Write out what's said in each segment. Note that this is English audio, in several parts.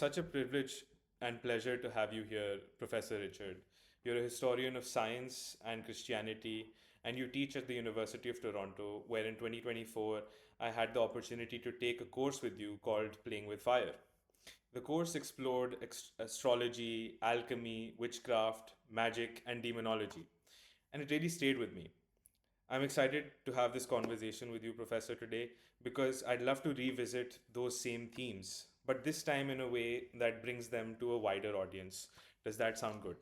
such a privilege and pleasure to have you here, Professor Richard. You're a historian of science and Christianity, and you teach at the University of Toronto, where in 2024 I had the opportunity to take a course with you called Playing with Fire. The course explored astrology, alchemy, witchcraft, magic, and demonology, and it really stayed with me. I'm excited to have this conversation with you, Professor, today because I'd love to revisit those same themes, but this time in a way that brings them to a wider audience. Does that sound good?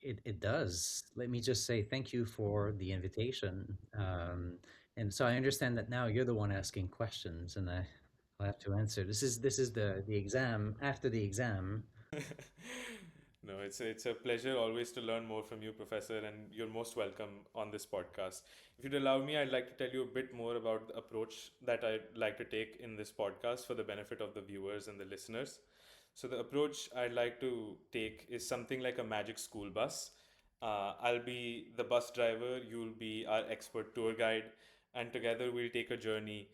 It does. Let me just say thank you for the invitation. And so I understand that now you're the one asking questions, and I'll have to answer. This is the exam after the exam. No, it's a pleasure always to learn more from you, Professor, and you're most welcome on this podcast. If you'd allow me, I'd like to tell you a bit more about the approach that I'd like to take in this podcast for the benefit of the viewers and the listeners. So the approach I'd like to take is something like a magic school bus. I'll be the bus driver, you'll be our expert tour guide, and together we'll take a journey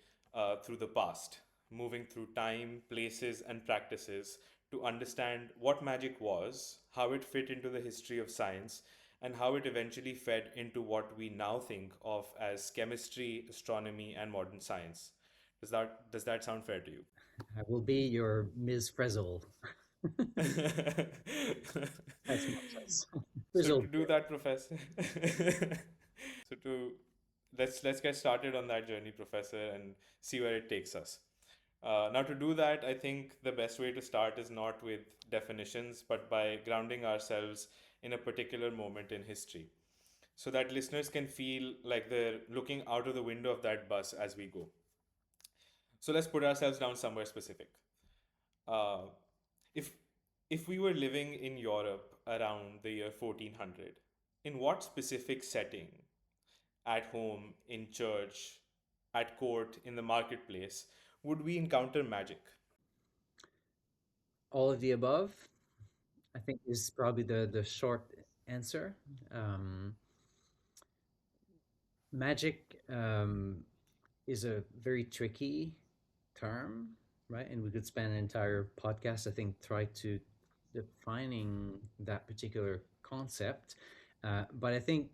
through the past, moving through time, places, and practices to understand what magic was, how it fit into the history of science, and how it eventually fed into what we now think of as chemistry, astronomy, and modern science. Does that sound fair to you? I will be your Ms. Frizzle as much as So to Frizzle. do that, Professor. so to let's get started on that journey, Professor, and see where it takes us. Now, to do that, I think the best way to start is not with definitions, but by grounding ourselves in a particular moment in history, so that listeners can feel like they're looking out of the window of that bus as we go. So let's put ourselves down somewhere specific. Uh, if if we were living in Europe around the year 1400, in what specific setting, at home, in church, at court, in the marketplace, would we encounter magic? All of the above, I think, is probably the short answer. Um, Magic is a very tricky term, right? And we could spend an entire podcast, I think, try to defining that particular concept. But I think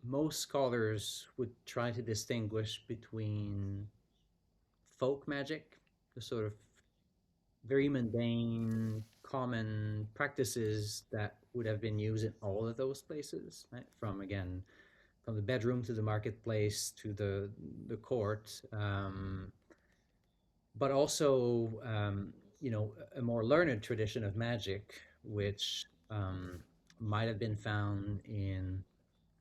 most scholars would try to distinguish between folk magic, the sort of very mundane, common practices that would have been used in all of those places, right? From again, from the bedroom to the marketplace to the court, but also a more learned tradition of magic, which might have been found in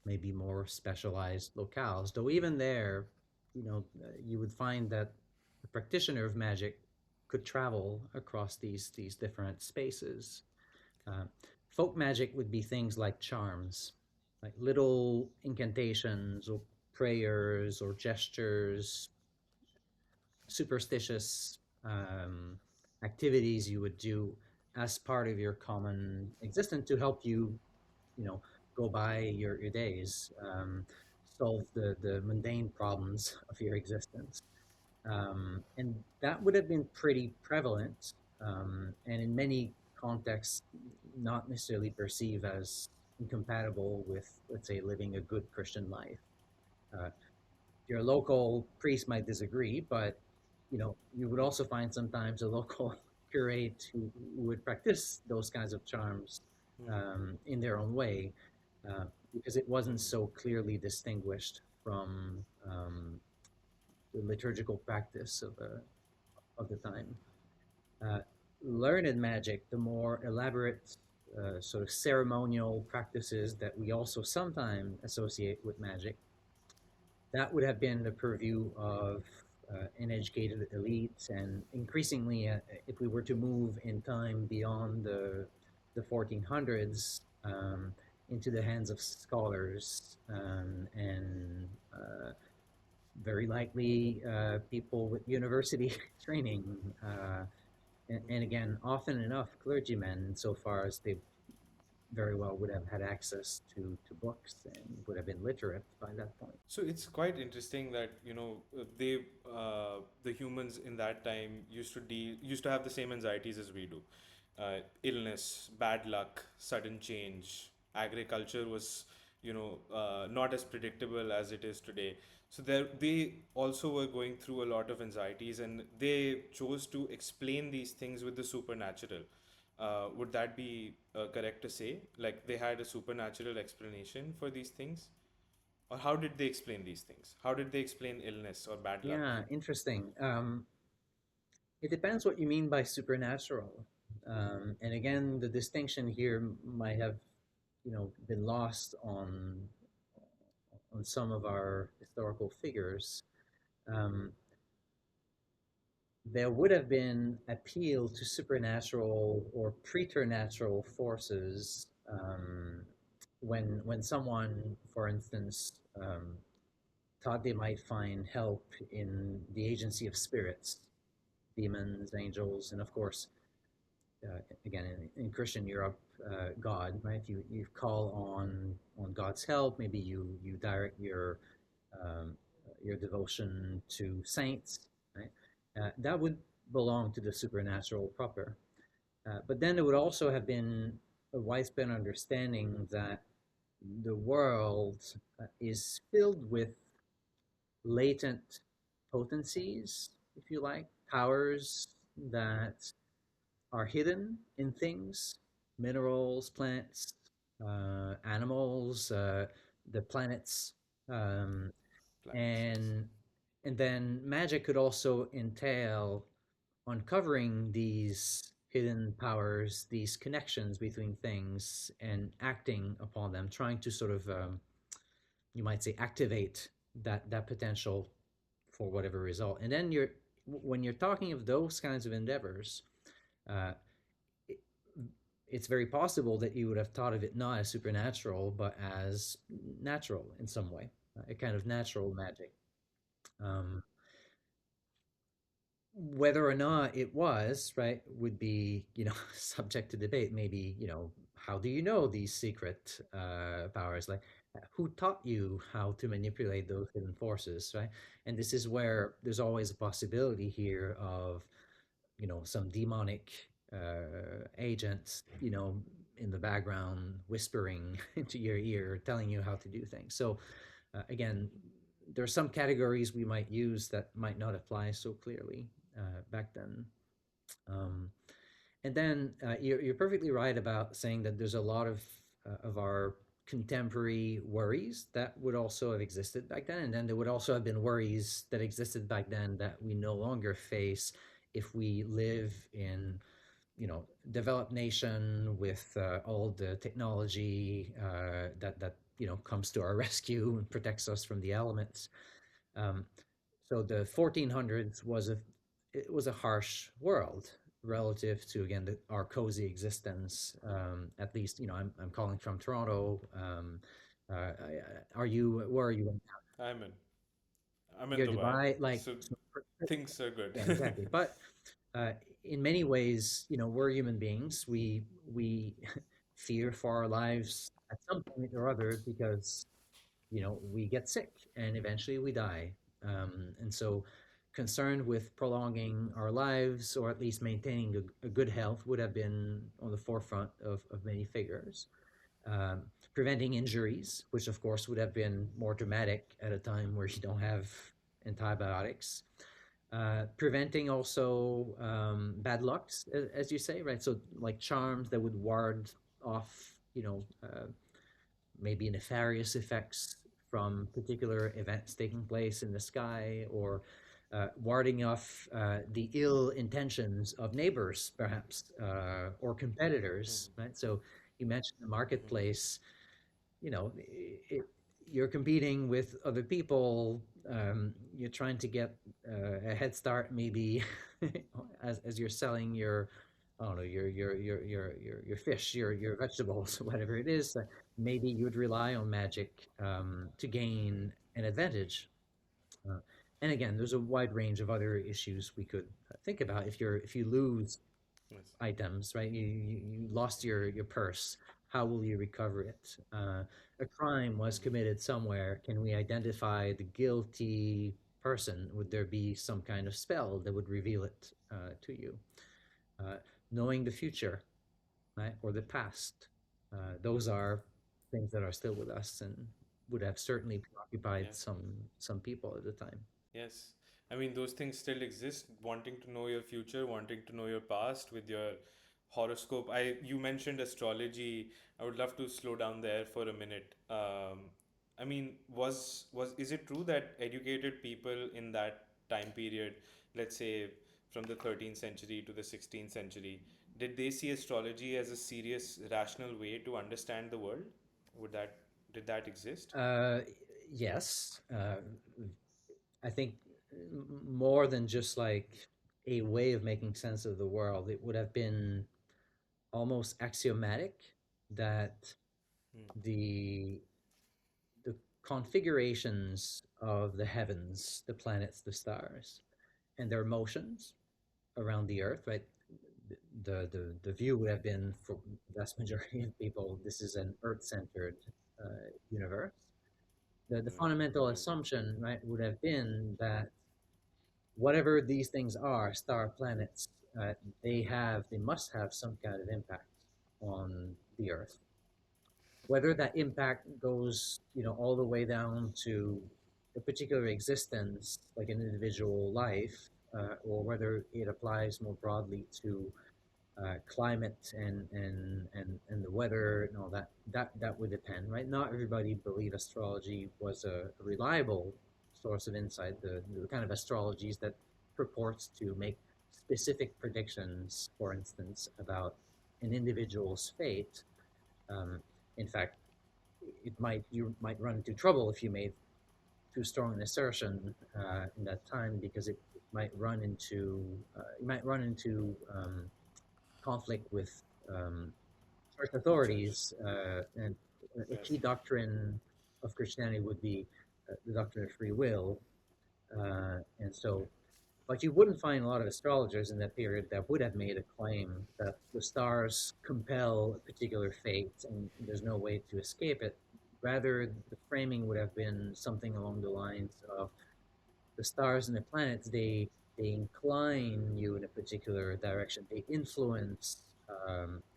maybe more specialized locales. Though even there, you would find that the practitioner of magic could travel across these different spaces. Uh, Folk magic would be things like charms, like little incantations or prayers or gestures, superstitious activities you would do as part of your common existence to help you, you know, go by your days, solve the mundane problems of your existence. And that would have been pretty prevalent, and in many contexts, not necessarily perceived as incompatible with, let's say, living a good Christian life. Uh, your local priest might disagree, but you would also find sometimes a local curate who would practice those kinds of charms in their own way, because it wasn't so clearly distinguished from the liturgical practice of the time. Uh, Learned magic, the more elaborate sort of ceremonial practices that we also sometimes associate with magic, that would have been the purview of an educated elite, and increasingly, if we were to move in time beyond the 1400s, into the hands of scholars, and very likely people with university training, and again, often enough clergymen, so far as they very well would have had access to books and would have been literate by that point. So it's quite interesting that the humans in that time used to have the same anxieties as we do, illness, bad luck, sudden change. Agriculture was not as predictable as it is today. So they also were going through a lot of anxieties, and they chose to explain these things with the supernatural. Would that be correct to say? Like they had a supernatural explanation for these things? Or how did they explain these things? How did they explain illness or bad luck? Yeah, interesting. It depends what you mean by supernatural. And again, the distinction here might have, been lost on some of our historical figures. Um, there would have been appeal to supernatural or preternatural forces when someone, for instance, thought they might find help in the agency of spirits, demons, angels, and of course, again in Christian Europe, God. Right? You call on God's help. Maybe you direct um, your devotion to saints. Right? That would belong to the supernatural proper. But then there would also have been a widespread understanding that the world is filled with latent potencies, if you like, powers that are hidden in things, minerals, plants, animals, the planets, um, Planets, yes. and and then magic could also entail uncovering these hidden powers, these connections between things, and acting upon them, trying to sort of, you might say, activate that potential for whatever result. And then when you're talking of those kinds of endeavors, uh, it, it's very possible that you would have thought of it not as supernatural, but as natural in some way, a kind of natural magic. Um, whether or not it was right would be subject to debate. Maybe how do you know these secret powers, like who taught you how to manipulate those hidden forces, right? And this is where there's always a possibility here of some demonic agents in the background whispering into your ear telling you how to do things. So again, there are some categories we might use that might not apply so clearly back then. Um, and then you're perfectly right about saying that there's a lot of our contemporary worries that would also have existed back then. And then there would also have been worries that existed back then that we no longer face if we live in developed nation with all the technology that comes to our rescue and protects us from the elements. Um, so the 1400s was a harsh world relative to again our cozy existence. At least I'm calling from Toronto. Are you where are you? I'm in. I'm in You're Dubai. Dubai, like So so, things are good. yeah, exactly. But uh, in many ways, we're human beings. We fear for our lives at some point or other because we get sick and eventually we die. And so, concerned with prolonging our lives or at least maintaining a good health would have been on the forefront of many figures. Preventing injuries, which of course would have been more dramatic at a time where you don't have antibiotics. Preventing also bad lucks, as you say, right? So, like charms that would ward off, maybe nefarious effects from particular events taking place in the sky, or warding off the ill intentions of neighbors, perhaps, or competitors, right? So you mentioned the marketplace. You know, you're competing with other people. You're trying to get a head start, maybe, as you're selling your, I don't know, your fish, your vegetables, whatever it is. Maybe you'd rely on magic to gain an advantage. Uh, and again, there's a wide range of other issues we could think about. If you lose Yes. items, right? You lost your purse. how will you recover it? A crime was committed somewhere. Can we identify the guilty person? Would there be some kind of spell that would reveal it to you? Uh, Knowing the future, right, or the past. Those are things that are still with us and would have certainly preoccupied Yeah. some people at the time. Yes. I mean, those things still exist. Wanting to know your future, wanting to know your past with your horoscope. You mentioned astrology. I would love to slow down there for a minute. I mean, is it true that educated people in that time period, let's say from the 13th century to the 16th century, did they see astrology as a serious, rational way to understand the world? Would that Did that exist? Uh, yes, I think more than just like a way of making sense of the world, it would have been almost axiomatic that Hmm. the the configurations of the heavens, the planets, the stars, and their motions around the Earth, right? The view would have been for the vast majority of people, this is an Earth-centered universe. The Hmm. fundamental assumption, right, would have been that whatever these things are, star planets, they must have some kind of impact on the Earth. Whether that impact goes, all the way down to a particular existence, like an individual life, or whether it applies more broadly to climate and the weather and all that would depend, right? Not everybody believed astrology was a reliable source of insight. The kind of astrologies that purports to make specific predictions, for instance, about an individual's fate. Um, in fact, you might run into trouble if you made too strong an assertion in that time because it might run into you might run into conflict with um, church The church. authorities, and a Yes. key doctrine of Christianity would be the doctrine of free will, and so. But you wouldn't find a lot of astrologers in that period that would have made a claim that the stars compel a particular fate and there's no way to escape it. Rather, the framing would have been something along the lines of the stars and the planets, they incline you in a particular direction. They influence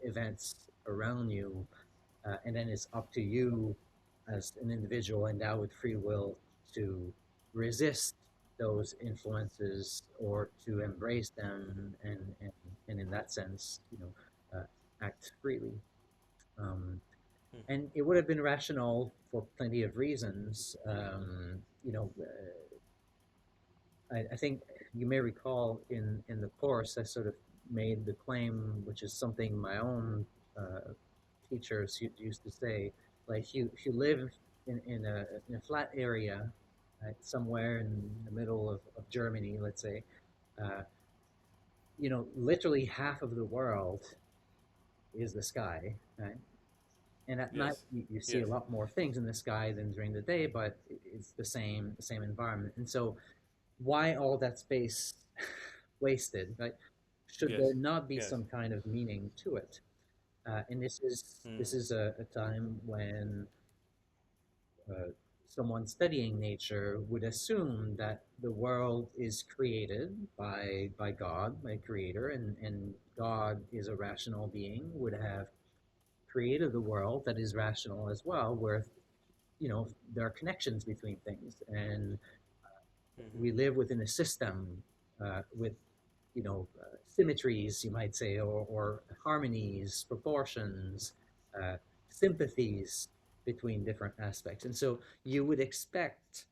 events around you, and then it's up to you as an individual endowed with free will to resist those influences or to embrace them and in that sense, act freely. Um, and it would have been rational for plenty of reasons. I think you may recall in the course I sort of made the claim, which is something my own teachers used to say, like if you live in a flat area, right, somewhere in the middle of Germany, let's say, uh, literally half of the world is the sky, right? And at night Yes. you see a Yes. lot more things in the sky than during the day, but it's the same environment. And so why all that space wasted, right? Should Yes. there not be Yes. some kind of meaning to it? And this is a time when uh, someone studying nature would assume that the world is created by God, by Creator, and God is a rational being, would have created the world that is rational as well, where there are connections between things, and we live within a system with symmetries, you might say, or harmonies, proportions, uh, sympathies between different aspects. And so you would expect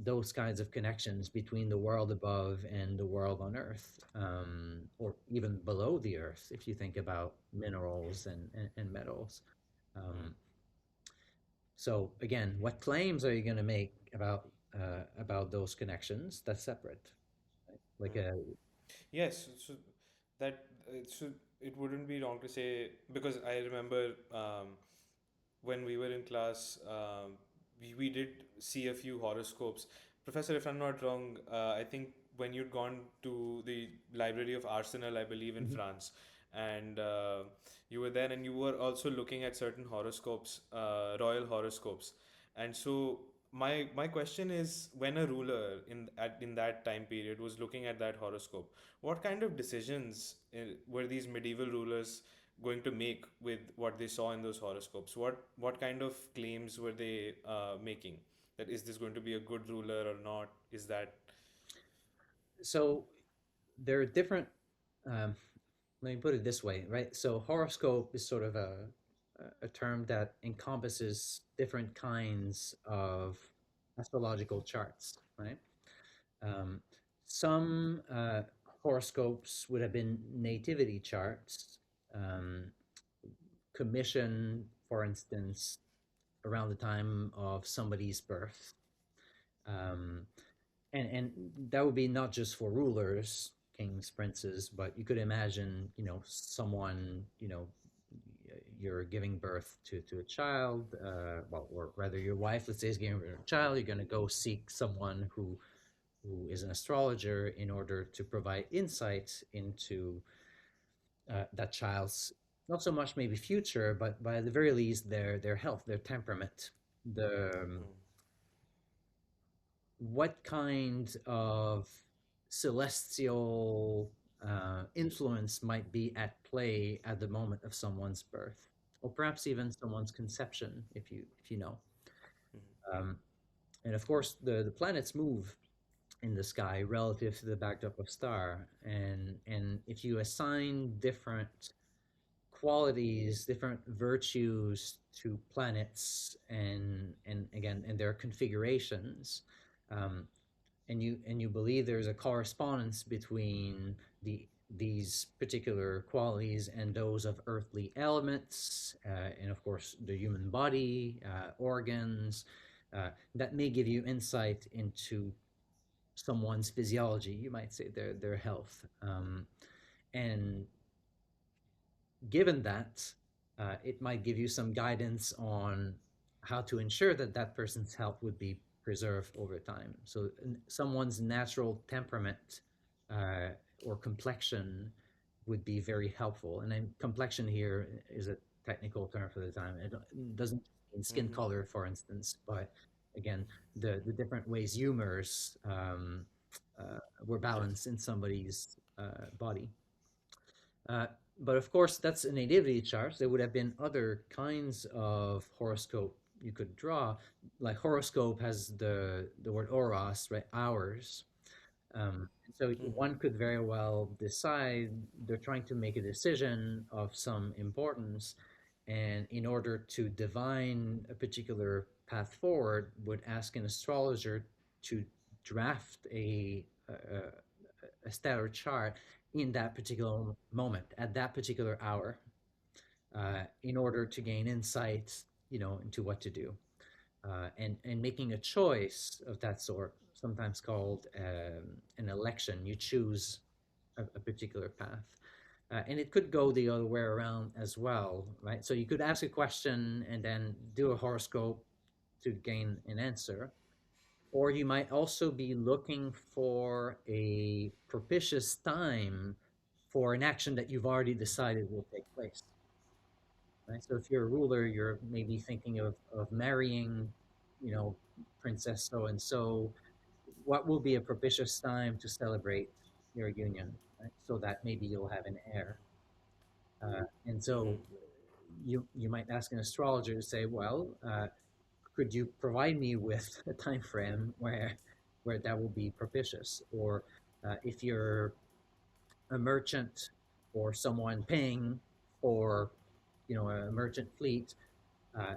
those kinds of connections between the world above and the world on Earth, or even below the Earth, if you think about minerals and metals. Um, so again, what claims are you going to make about those connections? That's separate, right? Like a Yes, so that so it wouldn't be wrong to say, because I remember when we were in class, we did see a few horoscopes. Professor, if I'm not wrong, I think when you'd gone to the library of Arsenal, I believe in Mhm. France, and you were there, and you were also looking at certain horoscopes, royal horoscopes. And so my question is, when a ruler in that time period was looking at that horoscope, what kind of decisions were these medieval rulers going to make with what they saw in those horoscopes? What kind of claims were they making? That is this going to be a good ruler or not? Is that So there are different. Um, Let me put it this way, right? So horoscope is sort of a term that encompasses different kinds of astrological charts, right? Um, some horoscopes would have been nativity charts, um, commissioned, for instance, around the time of somebody's birth. Um, and that would be not just for rulers, kings, princes, but you could imagine, someone, you're giving birth to a child, well, or rather your wife, let's say, is giving birth to a child. You're going to go seek someone who is an astrologer in order to provide insight into that child's, not so much maybe future, but by the very least their health, their temperament, the what kind of celestial influence might be at play at the moment of someone's birth, or perhaps even someone's conception, if you know. Um, and of course, the planets move in the sky relative to the backdrop of star, and if you assign different qualities, different virtues to planets, and again, and their configurations, um, and you believe there's a correspondence between these particular qualities and those of earthly elements, and of course the human body, organs, that may give you insight into someone's physiology, you might say, their health, and given that, it might give you some guidance on how to ensure that that person's health would be preserved over time. So, someone's natural temperament uh, or complexion would be very helpful. And then, complexion here is a technical term for the time. It doesn't mean skin mm-hmm. color, for instance, but again, the different ways humors were Yes. balanced in somebody's body. Uh, but of course, that's a nativity chart. There would have been other kinds of horoscope you could draw. Like horoscope has the word oros, right? Hours. So Mm-hmm. one could very well decide they're trying to make a decision of some importance, and in order to divine a particular path forward, would ask an astrologer to draft a stellar chart in that particular moment at that particular hour, in order to gain insight, into what to do, and making a choice of that sort, sometimes called an election. You choose a particular path. And it could go the other way around as well, right? So you could ask a question and then do a horoscope to gain an answer. Or you might also be looking for a propitious time for an action that you've already decided will take place. Right? So if you're a ruler, you're maybe thinking of marrying, you know, Princess so and so. What will be a propitious time to celebrate your union, right? So that maybe you'll have an heir. And Mm-hmm. so you might ask an astrologer to say, well, could you provide me with a time frame where that will be propitious? Or if you're a merchant or someone paying for, a merchant fleet,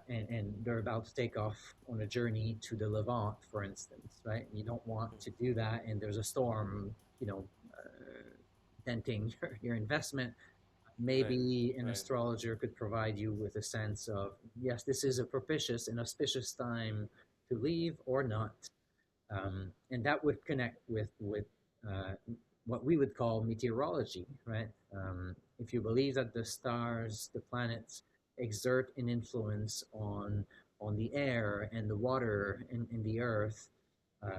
and they're about to take off on a journey to the Levant, for instance, right? You don't want to do that, and there's a storm, denting your investment. Right. Maybe an Right. astrologer could provide you with a sense of, yes, this is a propitious and auspicious time to leave or not. And that would connect with uh, what we would call meteorology, right? If you believe that the stars, the planets, exert an influence on the air and the water in the earth,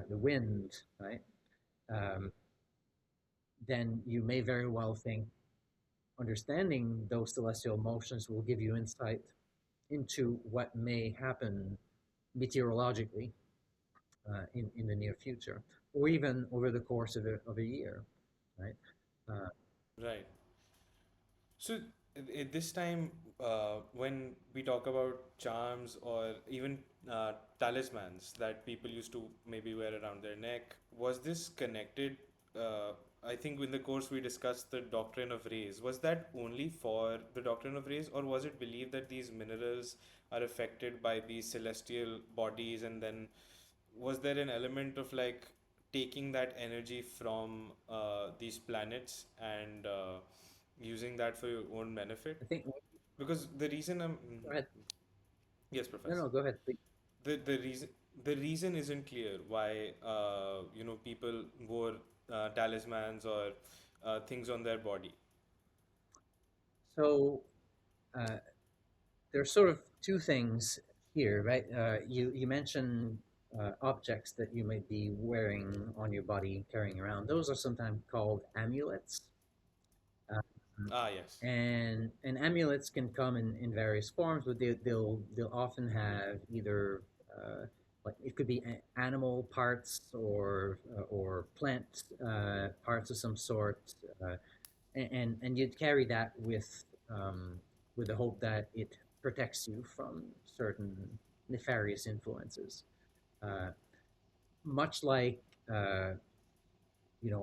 the wind, right? Um, then you may very well think, understanding those celestial motions will give you insight into what may happen meteorologically in the near future, or even over the course of a year, right? Uh, Right. So at this time, when we talk about charms or even talismans that people used to maybe wear around their neck, was this connected? I think in the course we discussed the doctrine of rays. Was that only for the doctrine of rays, or was it believed that these minerals are affected by these celestial bodies, and then was there an element of like taking that energy from these planets and using that for your own benefit? I think. Because the reason I'm Go ahead. yes, No, professor. no, go ahead, please. The reason isn't clear why people wore talismans or things on their body. So uh, there's sort of two things here, right? You mentioned objects that you might be wearing on your body, carrying around. Those are sometimes called amulets. Um, Ah, yes. and amulets can come in various forms, but they'll often have either like it could be animal parts or plant parts of some sort, and you'd carry that with the hope that it protects you from certain nefarious influences. Uh, much like uh,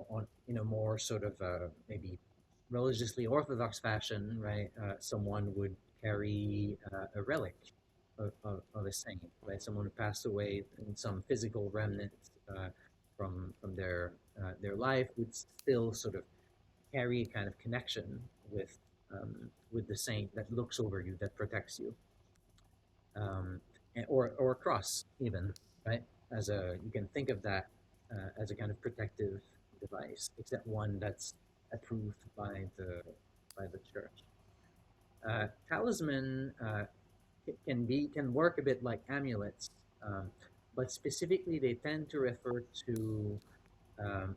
on in a more sort of maybe religiously orthodox fashion, right? Someone would carry a relic of a saint, right? Someone who passed away in some physical remnant from their life would still sort of carry a kind of connection with the saint that looks over you, that protects you, um, or a cross even, right? As a you can think of that as a kind of protective device, except one that's approved by the church. Talisman can work a bit like amulets, um, but specifically they tend to refer to um,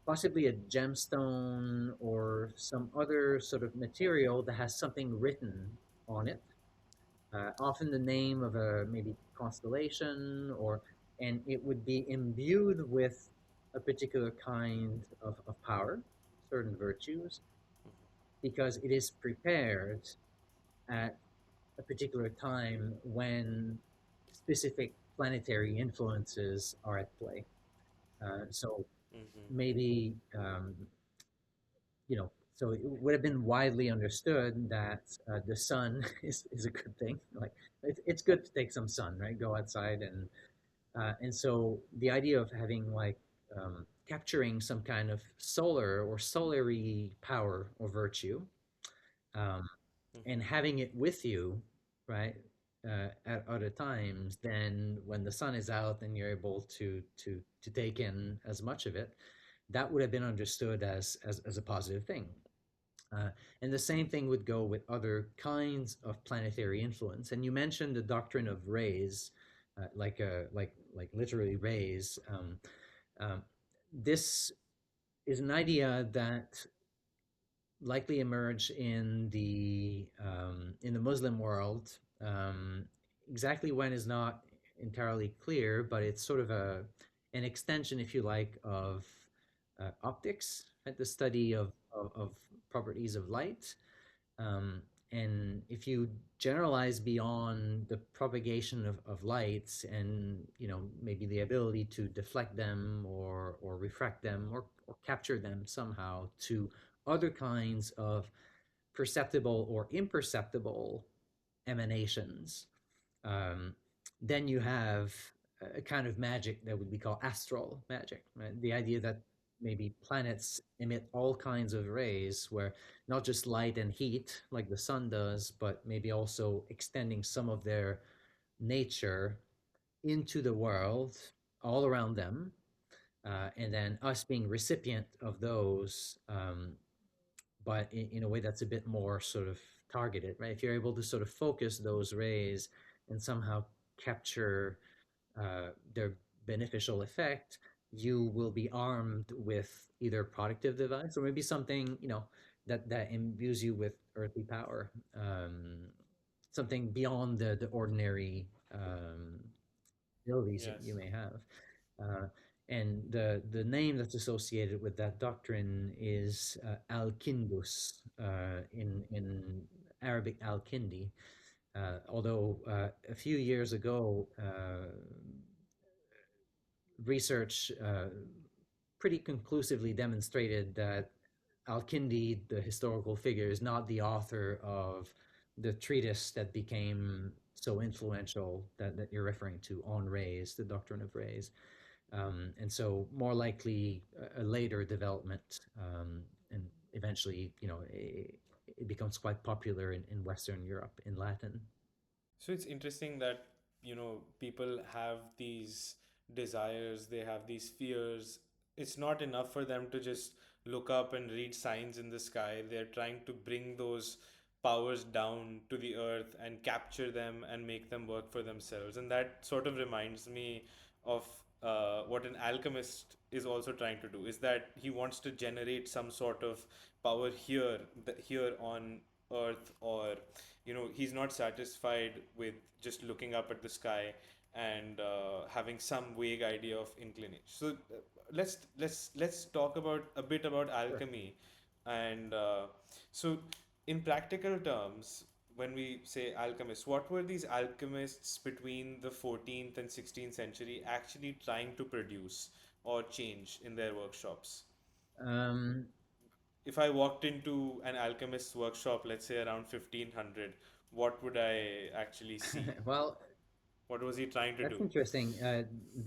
possibly a gemstone or some other sort of material that has something written on it, often the name of a maybe constellation, or and it would be imbued with a particular kind of power, certain virtues, because it is prepared at a particular time when specific planetary influences are at play. So Mm-hmm. maybe so it would have been widely understood that the sun is a good thing. Like it's good to take some sun, right? Go outside and so the idea of having like capturing some kind of solar or solary power or virtue, um, and Mm-hmm. having it with you, right? At other times than when the sun is out and you're able to take in as much of it, that would have been understood as a positive thing. Uh, and the same thing would go with other kinds of planetary influence. And you mentioned the doctrine of rays, like literally rays. Um, this is an idea that likely emerged in the Muslim world. Exactly when is not entirely clear, but it's sort of a an extension, if you like, of optics, right? The study of properties of light. Um, and if you generalize beyond the propagation of lights and maybe the ability to deflect them or refract them or capture them somehow to other kinds of perceptible or imperceptible emanations, um, then you have a kind of magic that would be called astral magic, right? The idea that maybe planets emit all kinds of rays where not just light and heat like the sun does, but maybe also extending some of their nature into the world all around them, and then us being recipient of those, but in a way that's a bit more sort of targeted, right? If you're able to sort of focus those rays and somehow capture their beneficial effect, you will be armed with either productive device or maybe something, that imbues you with earthly power, something beyond the ordinary abilities that you Yes. may have. Uh, and the name that's associated with that doctrine is al-Kindus, in Arabic al-Kindi. Although a few years ago, research pretty conclusively demonstrated that Al-Kindi, the historical figure, is not the author of the treatise that became so influential that you're referring to on rays, the doctrine of rays. And so more likely a later development, and eventually, it becomes quite popular in Western Europe in Latin. So it's interesting that, people have these desires, they have these fears. It's not enough for them to just look up and read signs in the sky. They're trying to bring those powers down to the earth and capture them and make them work for themselves. And that sort of reminds me of what an alchemist is also trying to do, is that he wants to generate some sort of power here, here on earth, or he's not satisfied with just looking up at the sky and having some vague idea of inclination. So let's talk about a bit about Sure. alchemy, and so in practical terms, when we say alchemists, what were these alchemists between the 14th and 16th century actually trying to produce or change in their workshops? Um, If I walked into an alchemist's workshop, let's say around 1500, what would I actually see? well, What was he trying to that's do? interesting.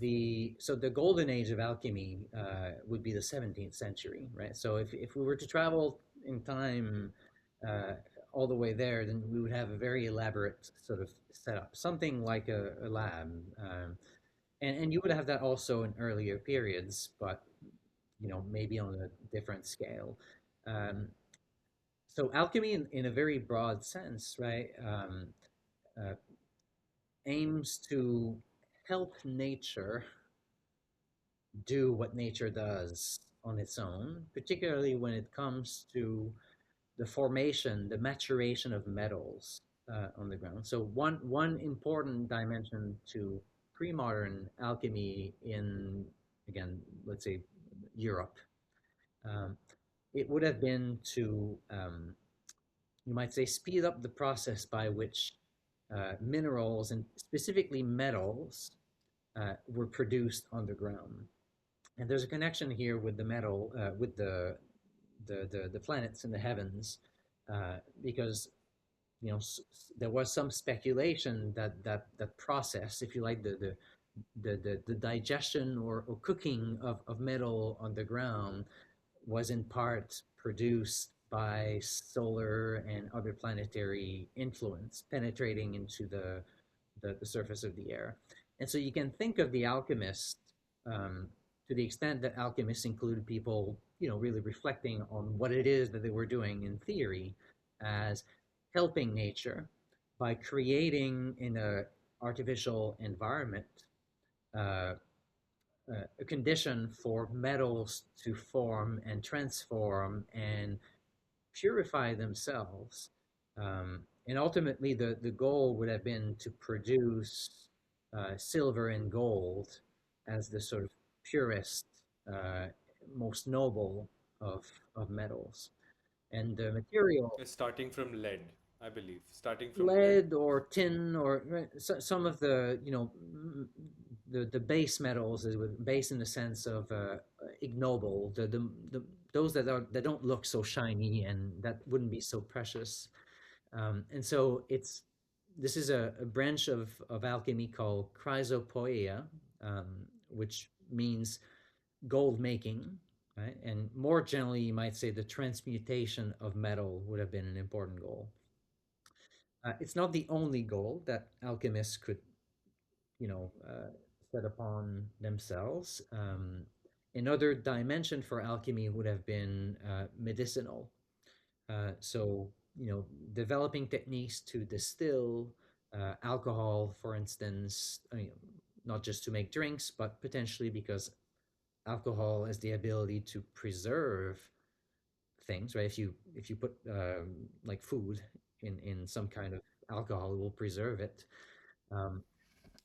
The golden age of alchemy would be the 17th century, right? So if we were to travel in time uh, all the way there, then we would have a very elaborate sort of setup, something like a lab, and you would have that also in earlier periods, but maybe on a different scale. Um, so alchemy, in a very broad sense, right, uh, aims to help nature do what nature does on its own, particularly when it comes to the formation, the maturation of metals on the ground. So one important dimension to pre-modern alchemy in, again, let's say Europe, um, it would have been to, you might say, speed up the process by which minerals and specifically metals were produced underground. And there's a connection here with the metal, with the planets in the heavens, because there was some speculation that process, if you like, the digestion or cooking of metal on the ground was in part produced by solar and other planetary influence penetrating into the surface of the air. And so you can think of the alchemists, um, to the extent that alchemists include people, really reflecting on what it is that they were doing in theory, as helping nature by creating in a artificial environment uh, a condition for metals to form and transform and purify themselves. And ultimately, the goal would have been to produce silver and gold as the sort of purest, uh, most noble of, of metals. And the material, It's starting from lead, I believe. Starting from lead. lead or tin or right, some of the, the base metals, is with base in the sense of ignoble, the those that don't look so shiny and that wouldn't be so precious. And so this is a branch of alchemy called chrysopoeia, which means gold making, right? And more generally, you might say the transmutation of metal would have been an important goal. It's not the only goal that alchemists could, you know, uh, set upon themselves. Another dimension for alchemy would have been medicinal. So, developing techniques to distill alcohol, for instance, I mean, not just to make drinks, but potentially because alcohol has the ability to preserve things, right? If you put like food in some kind of alcohol, it will preserve it. Um,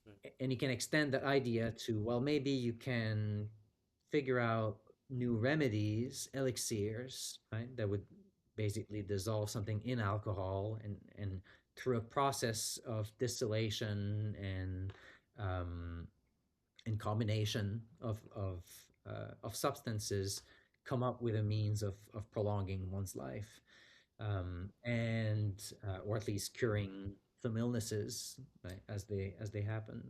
Mm. and you can extend that idea to, well, maybe you can figure out new remedies, elixirs, right? That would basically dissolve something in alcohol, and through a process of distillation um, and combination of substances, come up with a means of prolonging one's life, and or at least curing some illnesses, right, as they happen.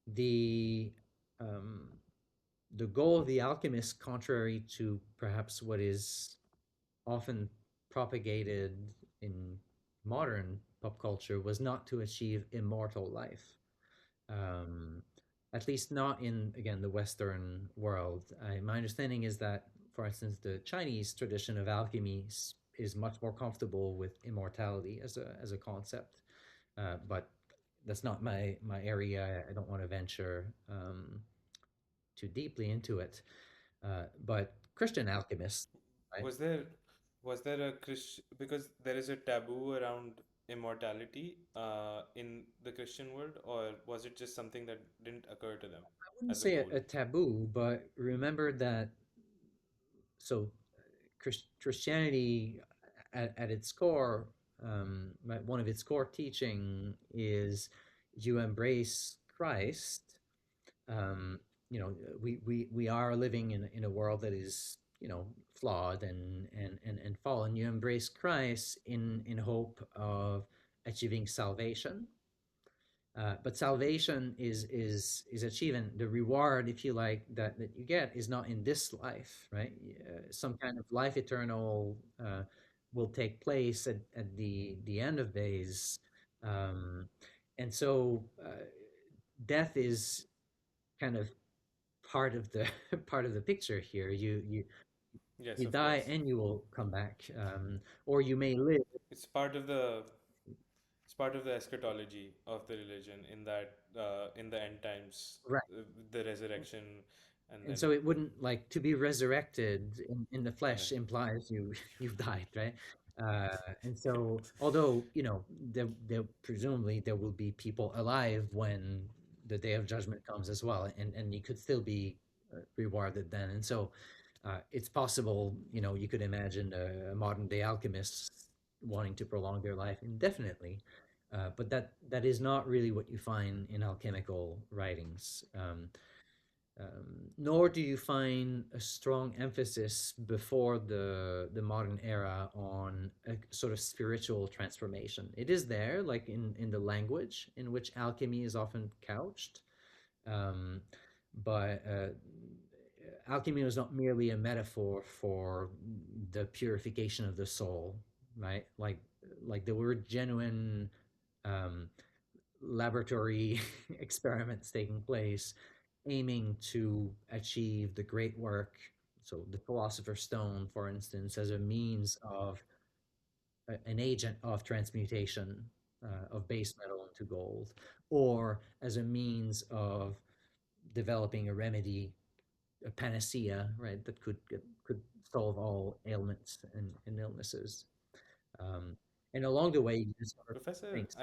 The um, the goal of the alchemist, contrary to perhaps what is often propagated in modern pop culture, was not to achieve immortal life. Um, at least not in, again, the Western world. My understanding is that, for instance, the Chinese tradition of alchemy is much more comfortable with immortality as a concept. But that's not my area. I don't want to venture too deeply into it. But Christian alchemists, right? Was there a Christian, because there is a taboo around immortality in the Christian world, or was it just something that didn't occur to them I wouldn't as a say goal? a taboo, but remember that, so Christianity at its core, one of its core teaching is you embrace Christ. Um, we are living in a world that is, flawed and fallen. You embrace Christ in hope of achieving salvation. But salvation is achieving the reward, if you like, that you get is not in this life, right? Some kind of life eternal will take place at the end of days, um, and so death is kind of part of the part of the picture here. You Yes, of die course. and you will come back, or you may live. It's part of the eschatology of the religion, in that in the end times, Right. the resurrection, and And then so it wouldn't, like, to be resurrected in the yeah. flesh implies you've died, right? And so, although, there presumably there will be people alive when the day of judgment comes as well, and you could still be rewarded then. And so it's possible, you could imagine a modern day alchemist wanting to prolong their life indefinitely. But that is not really what you find in alchemical writings. Nor do you find a strong emphasis before the modern era on a sort of spiritual transformation. It is there, like in the language in which alchemy is often couched, um, but alchemy was not merely a metaphor for the purification of the soul, right? Like there were genuine um, laboratory experiments taking place aiming to achieve the great work. So the Philosopher's Stone, for instance, as a means of an agent of transmutation of base metal into gold, or as a means of developing a remedy, a panacea, right, that could solve all ailments and illnesses. Um, and along the way, you discover Professor, things.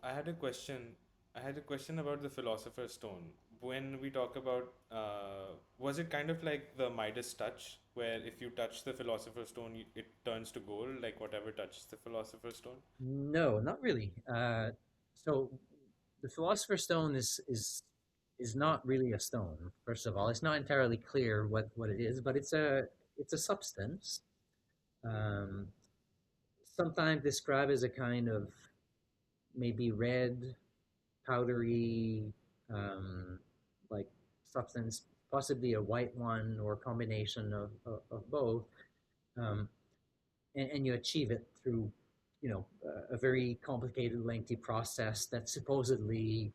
I had a question. I had a question about the Philosopher's Stone. When we talk about, was it kind of like the Midas touch, where if you touch the Philosopher's Stone, it turns to gold, like whatever touches the Philosopher's Stone? No, not really. So the Philosopher's Stone is not really a stone. First of all, it's not entirely clear what it is, but it's a substance. Um, Sometimes described as a kind of maybe red, powdery, um, like substance, possibly a white one or a combination of both. Um, and you achieve it through, a very complicated, lengthy process that supposedly,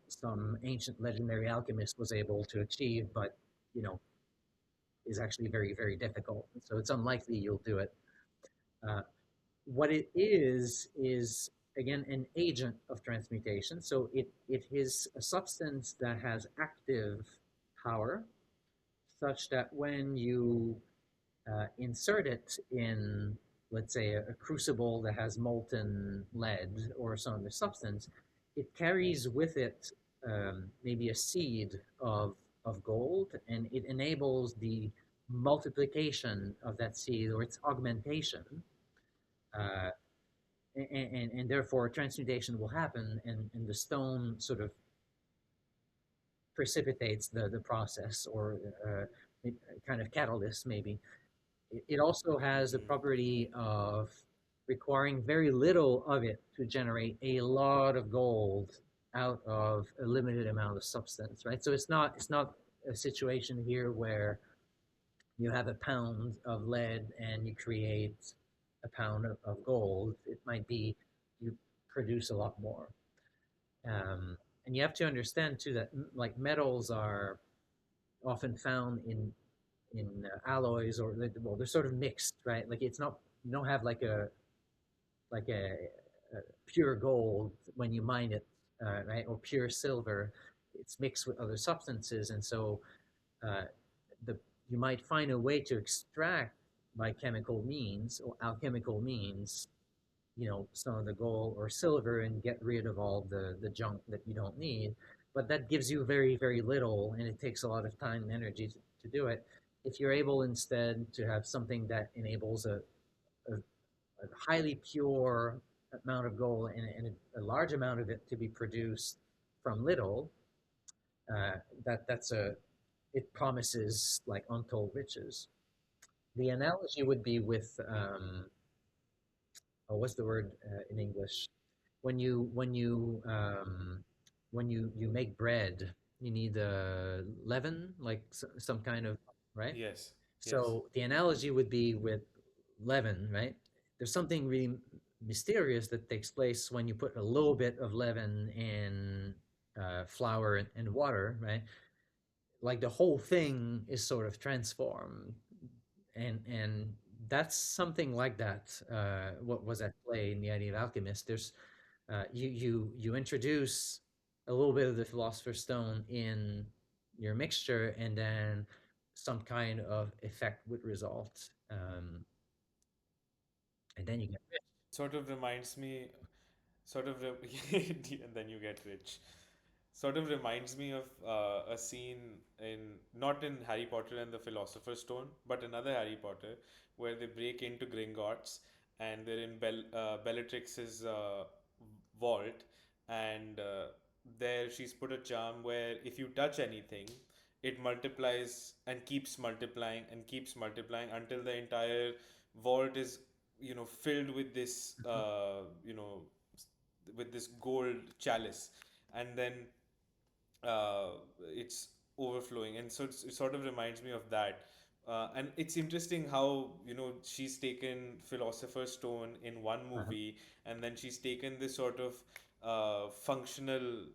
some ancient legendary alchemist was able to achieve, but you know is actually very, very difficult. So it's unlikely you'll do it. Uh, what it is again an agent of transmutation. So it is a substance that has active power, such that when you insert it in, let's say, a crucible that has molten lead or some other substance, it carries with it maybe a seed of gold, and it enables the multiplication of that seed or its augmentation. Uh, and therefore transmutation will happen, and the stone sort of precipitates the process, or kind of catalyst maybe. It also has the Mm-hmm. property of requiring very little of it to generate a lot of gold out of a limited amount of substance, right? So it's not a situation here where you have a pound of lead and you create a pound of gold. It might be you produce a lot more. Um, and you have to understand too that like metals are often found in alloys, or well, they're sort of mixed, right? Like it's not, you don't have like a pure gold when you mine it, right? Or pure silver. It's mixed with other substances, and so uh, the you might find a way to extract by chemical means or alchemical means, some of the gold or silver, and get rid of all the junk that you don't need. But that gives you very, very little, and it takes a lot of time and energy to do it. If you're able instead to have something that enables a, a highly pure amount of gold, and a large amount of it to be produced from little, uh, that's a it promises like untold riches. The analogy would be with oh, what's the word in English? When you make bread, you need leaven, like some kind of, right. Yes. Yes. So the analogy would be with leaven, right? There's something really mysterious that takes place when you put a little bit of leaven in flour and water, right? Like the whole thing is sort of transformed, and that's something like that. What was at play in the idea of alchemist? There's you introduce a little bit of the philosopher's stone in your mixture, and then some kind of effect would result, and then you get rich. Sort of reminds me, and then you get rich. Sort of reminds me of a scene in, not in Harry Potter and the Philosopher's Stone, but another Harry Potter, where they break into Gringotts and they're in Bellatrix's vault, and there she's put a charm where if you touch anything, it multiplies and keeps multiplying and keeps multiplying until the entire vault is, filled with this, with this gold chalice, and then uh, it's overflowing, and so it sort of reminds me of that. And it's interesting how, she's taken Philosopher's Stone in one Uh-huh. movie, and then she's taken this sort of functional,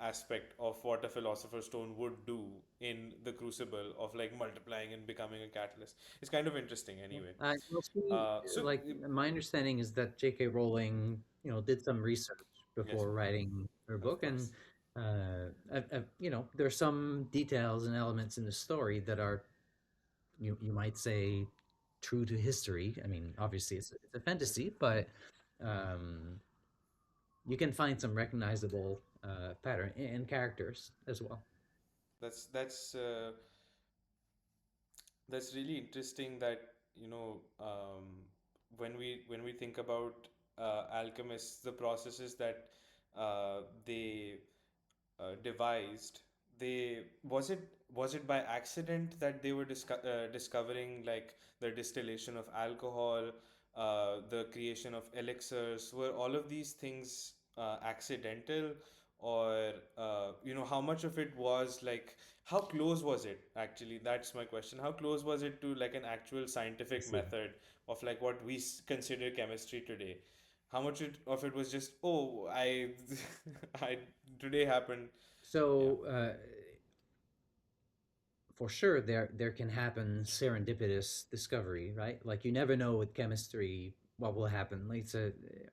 aspect of what a Philosopher's Stone would do in the crucible of like multiplying and becoming a catalyst. It's kind of interesting Yeah. anyway. Well, she, So like, my understanding is that J.K. Rowling, did some research yes, before writing her of book, and course. there's some details and elements in the story that are, you might say, true to history. I mean, obviously, it's a fantasy, but um, you can find some recognizable pattern and characters as well. That's that's uh, that's really interesting that, when we think about alchemists, the processes that they devised, they was it by accident that they were discovering like the distillation of alcohol, the creation of elixirs? Were all of these things accidental, or how much of it was like, how close was it actually? That's my question. How close was it to like an actual I scientific see. method of like what we consider chemistry today? How much of it was just, oh, I I today happened. Yeah. So, for sure, there can happen serendipitous discovery, right? Like you never know with chemistry what will happen. Like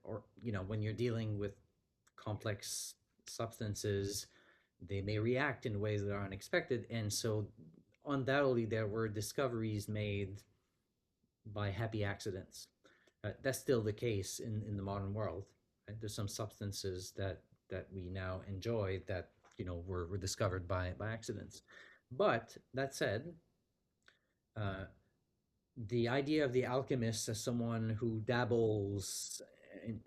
or when you're dealing with complex substances, they may react in ways that are unexpected, and so undoubtedly there were discoveries made by happy accidents. That's still the case in the modern world. Right? There's some substances that we now enjoy that were discovered by accidents. But that said, uh, the idea of the alchemist as someone who dabbles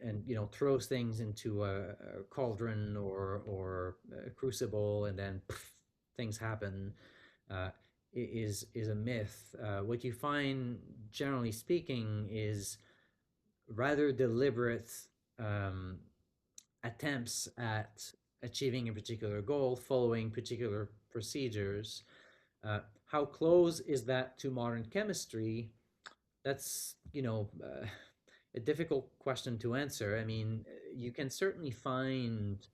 and throws things into a cauldron or a crucible and then poof, things happen uh, is a myth. What you find, generally speaking, is rather deliberate um, attempts at achieving a particular goal, following particular procedures. How close is that to modern chemistry? That's a difficult question to answer. I mean, you can certainly find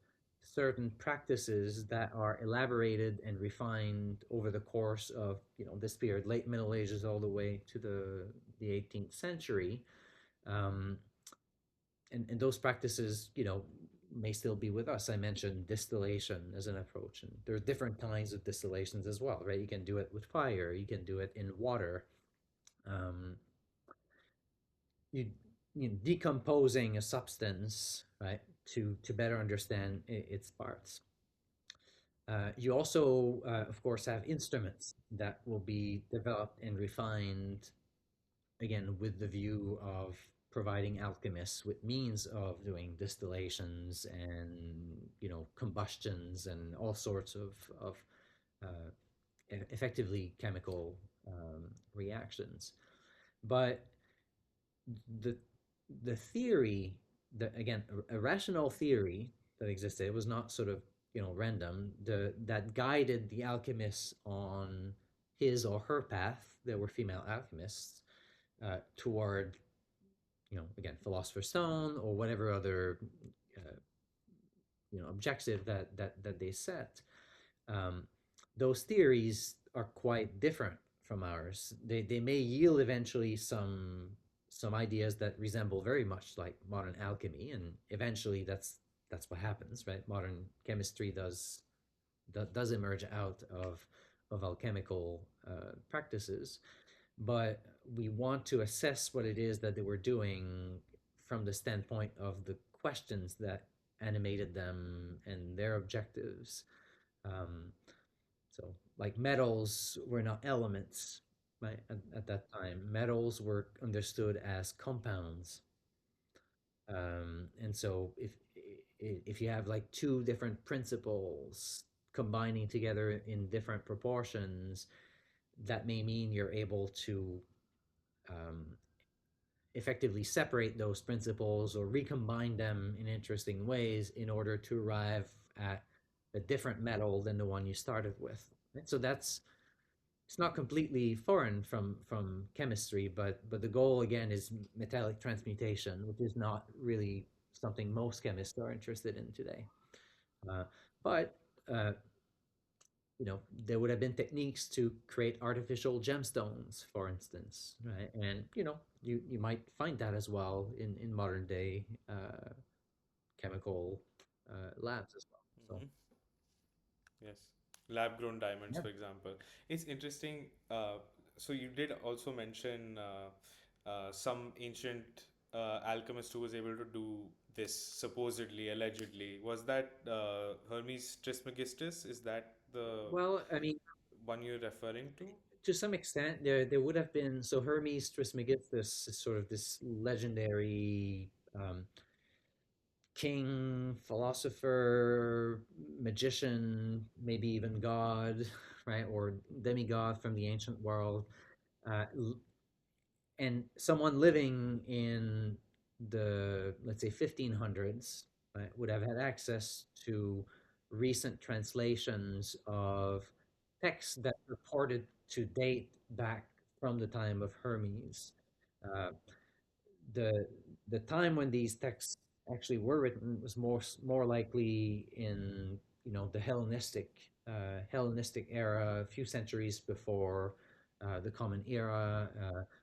certain practices that are elaborated and refined over the course of this period, late Middle Ages all the way to the 18th century, um, and those practices may still be with us. I mentioned distillation as an approach, and there are different kinds of distillations as well, right? You can do it with fire, you can do it in water. Um, you decomposing a substance, right, to better understand its parts. You also, of course, have instruments that will be developed and refined again with the view of providing alchemists with means of doing distillations and combustions and all sorts of uh, effectively chemical reactions. But the the theory that, again, a rational theory that existed, it was not sort of random, that guided the alchemists on his or her path. There were female alchemists toward again, philosopher's stone or whatever other uh, objective that they set. um, those theories are quite different from ours. They may yield eventually some ideas that resemble very much like modern alchemy, and eventually that's what happens, right? Modern chemistry does emerge out of alchemical practices, but we want to assess what it is that they were doing from the standpoint of the questions that animated them and their objectives. Um, so, like metals were not elements, right? At that time, metals were understood as compounds. And so, if you have like two different principles combining together in different proportions, that may mean you're able to um, effectively separate those principles or recombine them in interesting ways in order to arrive at a different metal than the one you started with. Right? So that's it's not completely foreign from chemistry, but the goal again is metallic transmutation, which is not really something most chemists are interested in today. Uh, but uh, there would have been techniques to create artificial gemstones, for instance, right? And you might find that as well in modern day chemical labs as well. So Hmm. Yes, lab grown diamonds, yeah. for example. It's interesting. So you did also mention some ancient alchemist who was able to do this supposedly, allegedly. Was that Hermes Trismegistus? Is that the Well, I mean, one you're referring to? to some extent, there would have been, so Hermes Trismegistus is sort of this legendary king, philosopher, magician, maybe even god, right, or demigod from the ancient world, uh, and someone living in the, let's say, 1500s, right, would have had access to recent translations of texts that purported to date back from the time of Hermes. Uh, the the time when these texts actually were written was more likely in the Hellenistic era, a few centuries before the Common Era,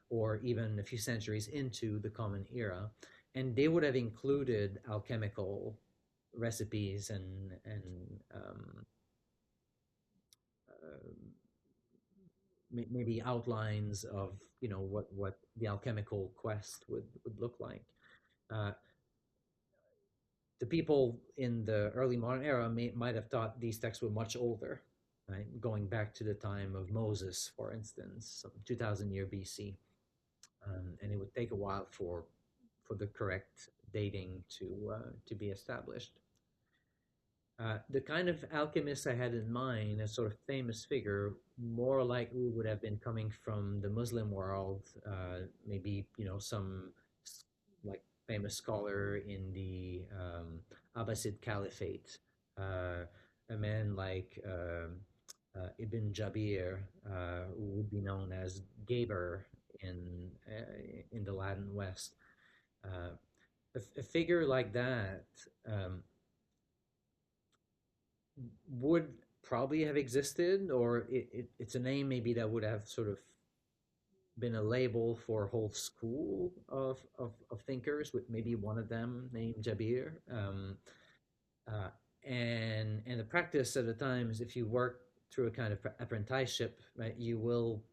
or even a few centuries into the Common Era, and they would have included alchemical recipes and maybe outlines of what the alchemical quest would look like. Uh, the people in the early modern era might have thought these texts were much older, right? Going back to the time of Moses, for instance, some 2000 year BC, and it would take a while for the correct dating to be established. The kind of alchemist I had in mind, a sort of famous figure, more likely would have been coming from the Muslim world. Maybe some like famous scholar in the Abbasid Caliphate, a man like Ibn Jabir, who would be known as Geber in the Latin West. Uh, a figure like that um, would probably have existed, or it's a name maybe that would have sort of been a label for a whole school of thinkers, with maybe one of them named Jabir. Uh, and the practice at the time is if you work through a kind of apprenticeship, right, you will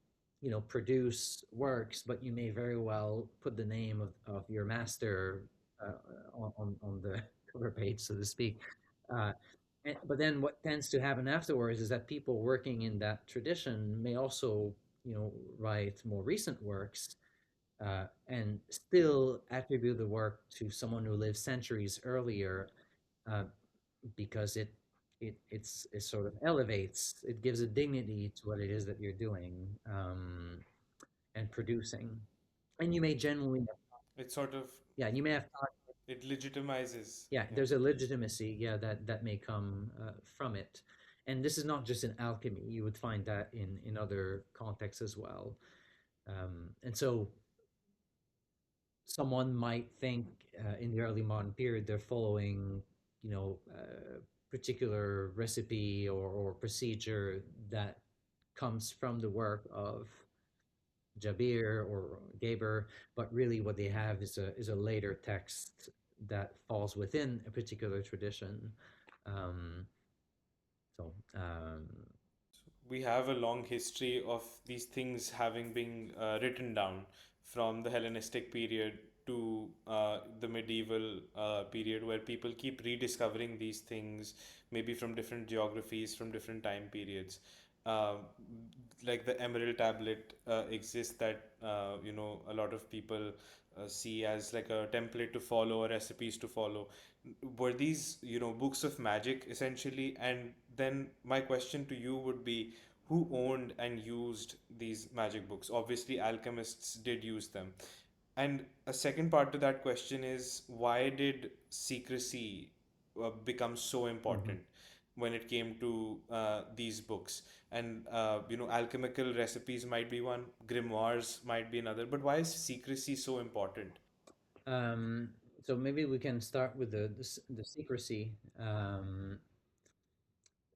produce works, but you may very well put the name of your master uh, on the cover page, so to speak. Uh, but then what tends to happen afterwards is that people working in that tradition may also, write more recent works, and still attribute the work to someone who lived centuries earlier, uh, because it sort of elevates, it gives a dignity to what it is that you're doing, and producing. And you may generally, It sort of yeah, you may have thought, it legitimizes. yeah, Yeah. there's a legitimacy, yeah, that may come from it. And this is not just in alchemy; you would find that in other contexts as well. And so, someone might think in the early modern period they're following, particular recipe or procedure that comes from the work of Jabir or Geber, but really what they have is a later text that falls within a particular tradition. Um, so We have a long history of these things having been written down from the Hellenistic period to the medieval period, where people keep rediscovering these things, maybe from different geographies, from different time periods. Uh, like the Emerald Tablet exists, that a lot of people see as like a template to follow or recipes to follow. Were these books of magic essentially? And then my question to you would be, who owned and used these magic books? Obviously alchemists did use them. And a second part to that question is, why did secrecy become so mhm. important when it came to these books? And alchemical recipes might be one, grimoires might be another, but why is secrecy so important? um, so maybe we can start with the secrecy.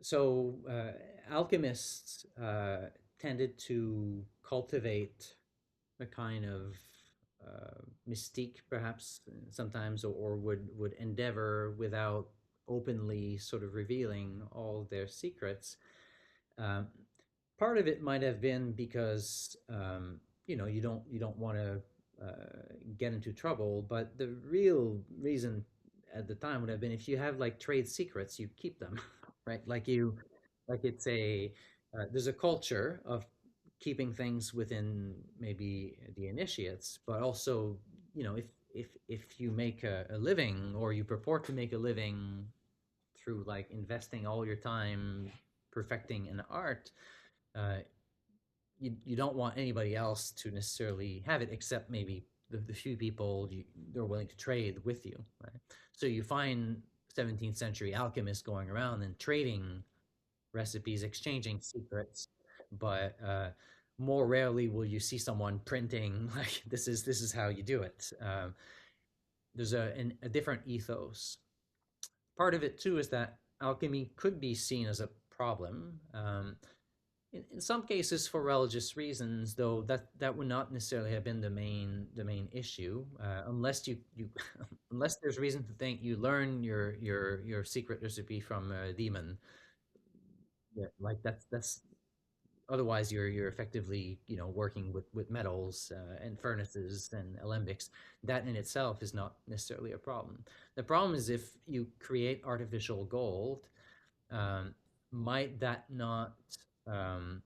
So alchemists tended to cultivate a kind of mystique, perhaps sometimes, or would endeavor without openly sort of revealing all their secrets. Um, Part of it might have been because you don't want to get into trouble, but the real reason at the time would have been if you have like trade secrets, you keep them, right? Like it's a there's a culture of keeping things within maybe the initiates, but also if you make a living, or you purport to make a living through like investing all your time perfecting an art, uh, you don't want anybody else to necessarily have it, except maybe the few people they're willing to trade with you, right? So you find 17th century alchemists going around and trading recipes, exchanging secrets, but more rarely will you see someone printing like this is how you do it. There's a different ethos. Part of it too is that alchemy could be seen as a problem. In some cases for religious reasons, though that would not necessarily have been the main issue, unless you unless there's reason to think you learn your secret recipe from a demon. Yeah, like that's otherwise you're effectively, you know, working with metals and furnaces and alembics. That in itself is not necessarily a problem. The problem is if you create artificial gold, um, might that not um,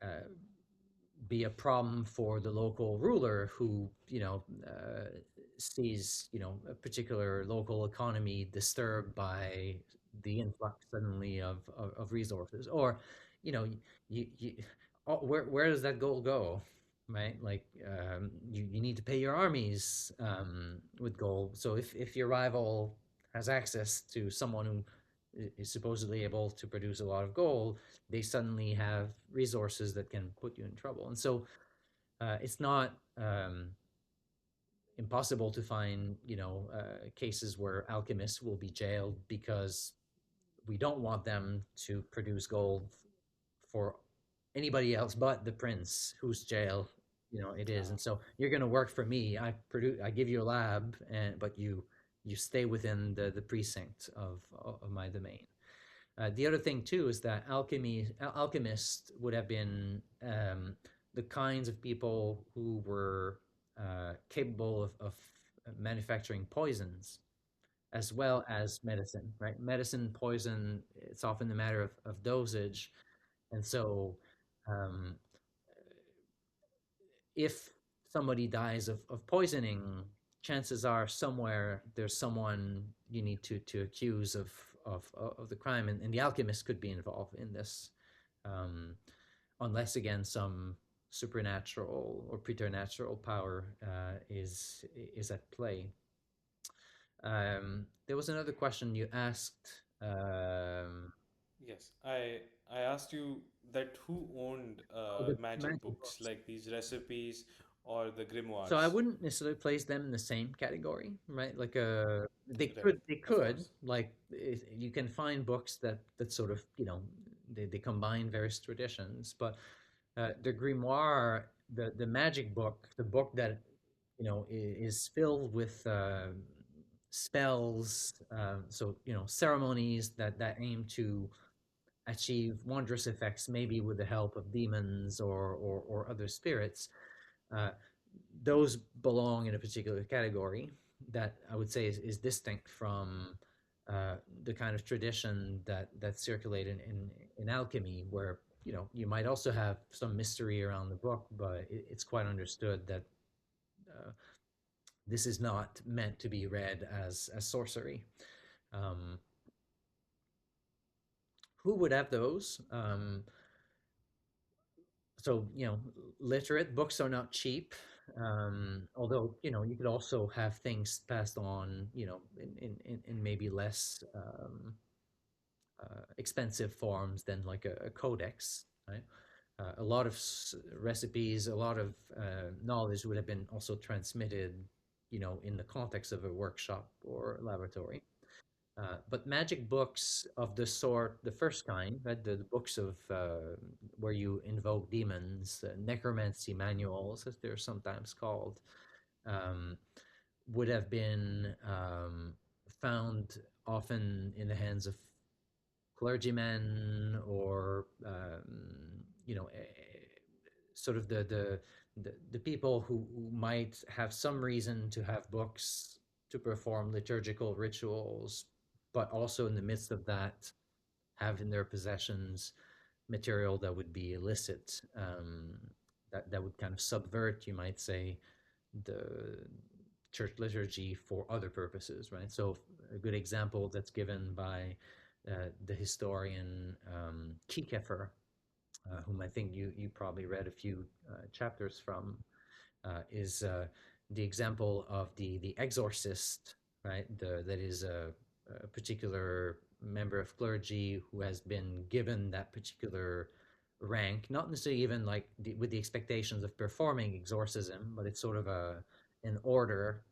uh, be a problem for the local ruler who, you know, sees, you know, a particular local economy disturbed by the influx suddenly of resources? Or, you know, you where does that gold go? Right, like you need to pay your armies with gold. So if your rival has access to someone who is supposedly able to produce a lot of gold, they suddenly have resources that can put you in trouble. And so it's not impossible to find, you know, cases where alchemists will be jailed because we don't want them to produce gold for anybody else but the prince whose jail, you know, it is. Ah, And so you're going to work for me. I give you a lab, and but you stay within the precinct of my domain. The other thing too is that alchemists would have been the kinds of people who were capable of manufacturing poisons as well as medicine. Right, medicine, poison. It's often a matter of dosage, and so um, if somebody dies of poisoning, chances are somewhere there's someone you need to accuse of the crime, and the alchemist could be involved in this, um, unless again some supernatural or preternatural power is at play. There was another question you asked. yes. I asked you that who owned Oh, the magic magic books, books. like these recipes or the So I grimoires. wouldn't necessarily place them in the same category, right? Like Right, they of could course. like you can find books that sort of, you know, they combine various traditions, but the grimoire, the magic book, the book that, you know, is filled with spells, so, you know, ceremonies that aim to achieve wondrous effects, maybe with the help of demons or other spirits. Uh, those belong in a particular category that I would say is distinct from the kind of tradition that circulated in alchemy, where, you know, you might also have some mystery around the book, but it's quite understood that uh, this is not meant to be read as sorcery. Um, who would have those? So, you know, literate books are not cheap, although, you know, you could also have things passed on, you know, in maybe less expensive forms than like a codex, right? A lot of recipes, a lot of knowledge would have been also transmitted, you know, in the context of a workshop or laboratory. But magic books of the sort, the first kind, right, the books of where you invoke demons, necromancy manuals, as they're sometimes called, um, would have been found often in the hands of clergymen or you know, sort of the people who might have some reason to have books to perform liturgical rituals, but also in the midst of that have in their possessions material that would be illicit, that would kind of subvert, you might say, the church liturgy for other purposes, right? So a good example that's given by the historian Kiekefer, whom I think you probably read a few chapters from, is the example of the exorcist, right? That is a particular member of clergy who has been given that particular rank, not necessarily even like with the expectations of performing exorcism, but it's sort of an order,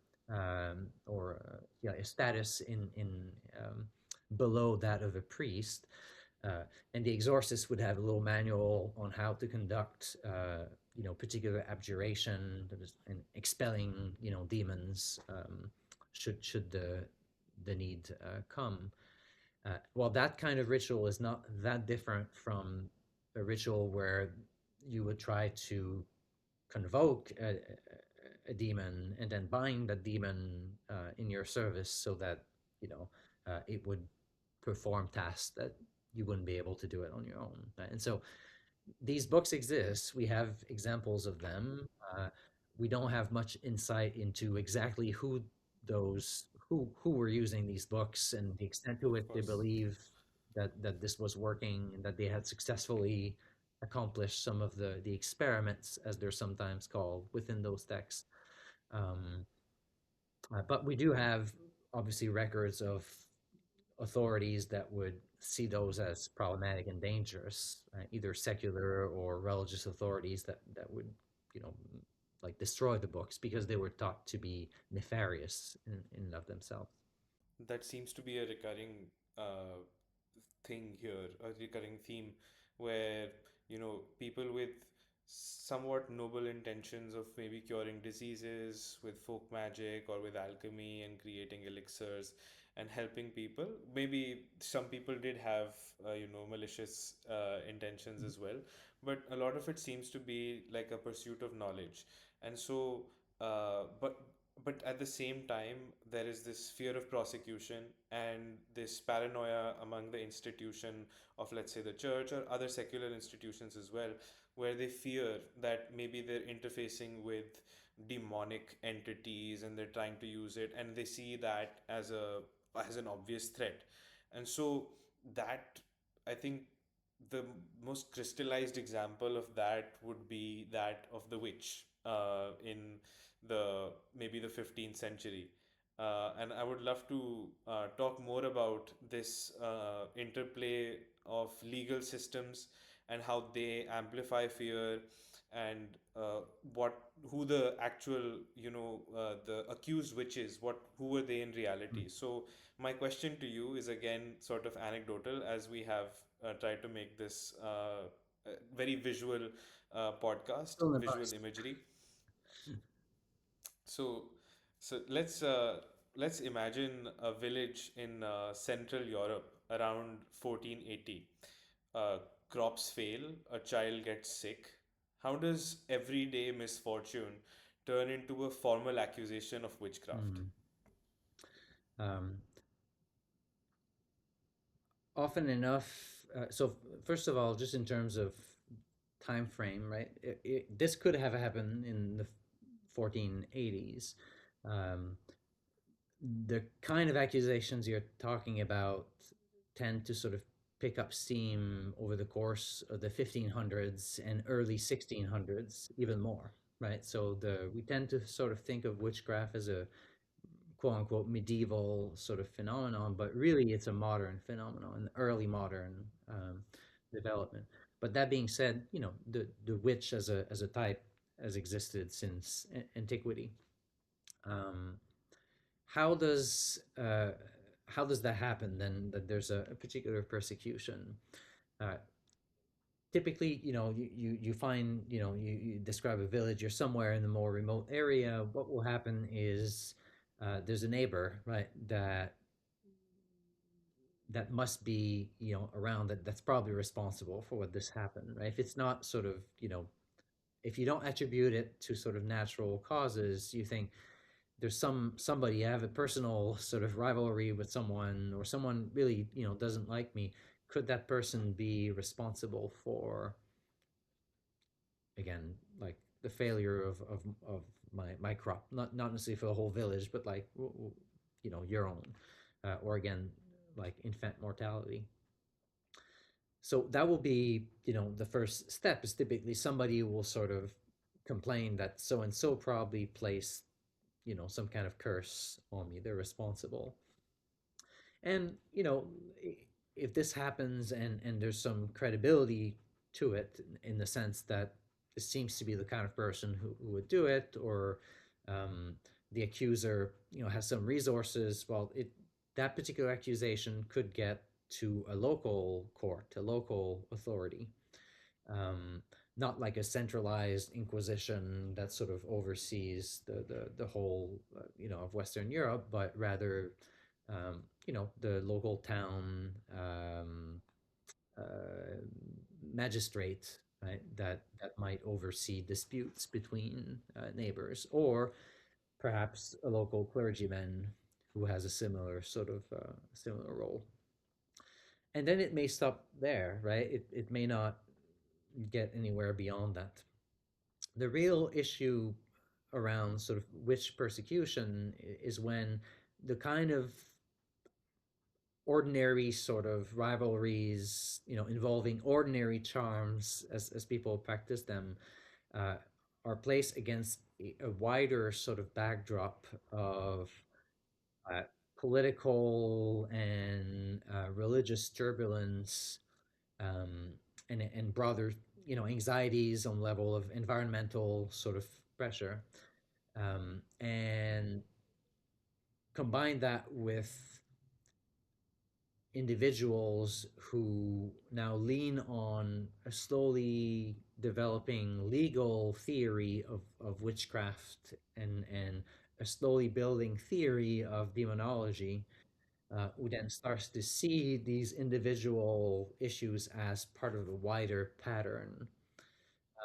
or yeah, a status in below that of a priest, uh, and the exorcist would have a little manual on how to conduct, you know, particular abjuration and expelling, you know, demons, should the need come. Well, that kind of ritual is not that different from a ritual where you would try to convoke a demon and then bind the demon in your service so that you know it would perform tasks that you wouldn't be able to do it on your own. Right? And so these books exist. We have examples of them. We don't have much insight into exactly who were using these books and the extent to Of which they course. believe that this was working and that they had successfully accomplished some of the experiments, as they're sometimes called, within those texts. Um, but we do have obviously records of authorities that would see those as problematic and dangerous, either secular or religious authorities that would, you know, like destroy the books because they were thought to be nefarious in and of themselves. That seems to be a recurring uh, thing here, a recurring theme, where people with somewhat noble intentions of maybe curing diseases with folk magic or with alchemy and creating elixirs and helping people. Maybe some people did have malicious intentions as well, but a lot of it seems to be like a pursuit of knowledge. And so, but at the same time, there is this fear of prosecution and this paranoia among the institution of, let's say, the church or other secular institutions as well, where they fear that maybe they're interfacing with demonic entities and they're trying to use it, and they see that as an obvious threat. And so that, I think, the most crystallized example of that would be that of the witch in the maybe the 15th century. And I would love to talk more about this interplay of legal systems and how they amplify fear, and what who the actual the accused witches, what who were they in reality. So my question to you is again sort of anecdotal, as we have tried to make this very visual podcast, Still in the visual books. imagery. So, let's imagine a village in Central Europe around 1480. Uh, Crops fail, a child gets sick. How does everyday misfortune turn into a formal accusation of witchcraft? Mm. Um, Often enough, first of all, just in terms of time frame, right? This could have happened in the 1480s. Um, the kind of accusations you're talking about tend to sort of pick up steam over the course of the 1500s and early 1600s, even more, right? So we tend to sort of think of witchcraft as a quote unquote medieval sort of phenomenon, but really it's a modern phenomenon, an early modern development. But that being said, the witch as a type has existed since antiquity. Um, how does uh, how does that happen then? That there's a particular persecution. Uh, Typically, you find, you describe a village. You're somewhere in the more remote area. What will happen is there's a neighbor, right, that must be around, that's probably responsible for what this happened, right? If it's not sort of if you don't attribute it to sort of natural causes, you think there's somebody, I have a personal sort of rivalry with someone, or someone really doesn't like me. Could that person be responsible for, again, like the failure of my crop, not necessarily for the whole village, but like your own, or again, like infant mortality. So that will be, the first step is typically somebody will sort of complain that so and so probably placed some kind of curse on me, they're responsible. And if this happens and there's some credibility to it, in the sense that this seems to be the kind of person who would do it, or the accuser has some resources, well, that particular accusation could get to a local court, a local authority. um, Not like a centralized inquisition that sort of oversees the whole of Western Europe, but rather the local town, uh, magistrate, right, that might oversee disputes between neighbors, or perhaps a local clergyman who has a similar sort of similar role. And then it may stop there, right? It may not get anywhere beyond that. The real issue around sort of witch persecution is when the kind of ordinary sort of rivalries, involving ordinary charms as people practice them, uh, are placed against a wider sort of backdrop of uh, political and religious turbulence, um, and broader, anxieties on level of environmental sort of pressure, and combine that with individuals who now lean on a slowly developing legal theory of witchcraft, and a slowly building theory of demonology, who then starts to see these individual issues as part of a wider pattern.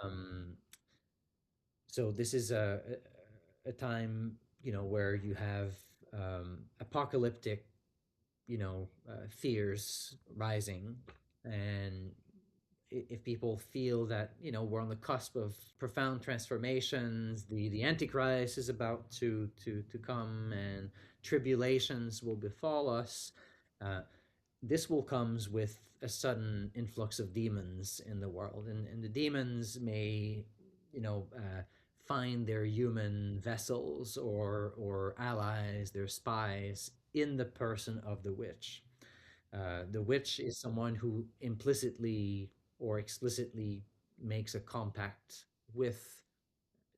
Um, so this is a time, where you have apocalyptic, fears rising, and if people feel that we're on the cusp of profound transformations, the Antichrist is about to come, and tribulations will befall us. Uh, this will comes with a sudden influx of demons in the world, and the demons may, find their human vessels or allies, their spies, in the person of the witch. The witch is someone who implicitly or explicitly makes a compact with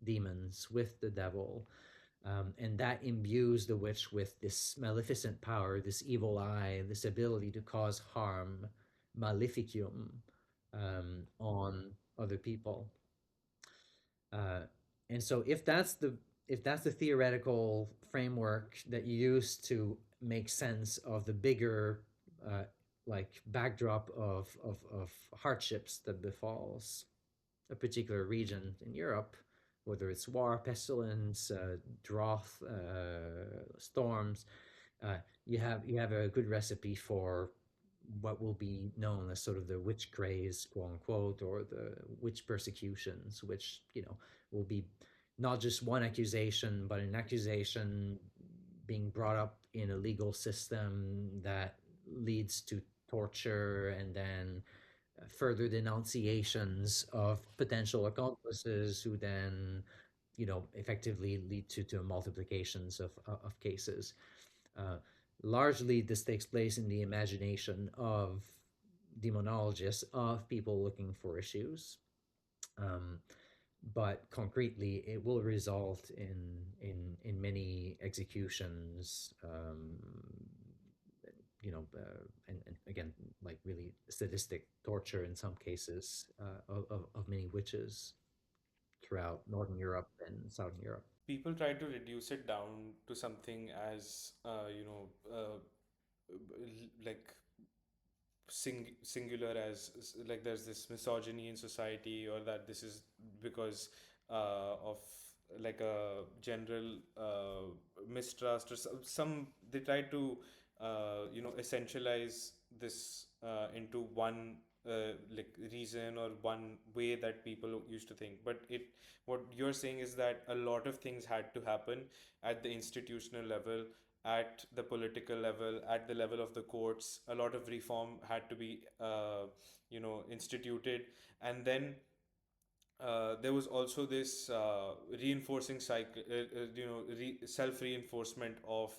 demons, with the devil, and that imbues the witch with this maleficent power, this evil eye, this ability to cause harm, maleficium, on other people. Uh, and so, if that's the theoretical framework that you use to make sense of the bigger, uh, like backdrop of hardships that befalls a particular region in Europe, whether it's war, pestilence, drought, storms, you have a good recipe for what will be known as sort of the witch craze, quote unquote, or the witch persecutions, which will be not just one accusation, but an accusation being brought up in a legal system that leads to torture, and then further denunciations of potential accomplices, who then effectively lead to multiplications of cases. uh, Largely this takes place in the imagination of demonologists, of people looking for issues, um, but concretely it will result in many executions, and again, like really sadistic torture in some cases, of many witches throughout Northern Europe and Southern Europe. People try to reduce it down to something as like singular as like there's this misogyny in society, or that this is because of like a general mistrust, or some they try to essentialize this into one like reason or one way that people used to think. But it what you're saying is that a lot of things had to happen at the institutional level, at the political level, at the level of the courts. A lot of reform had to be, instituted, and then there was also this reinforcing cycle, self reinforcement of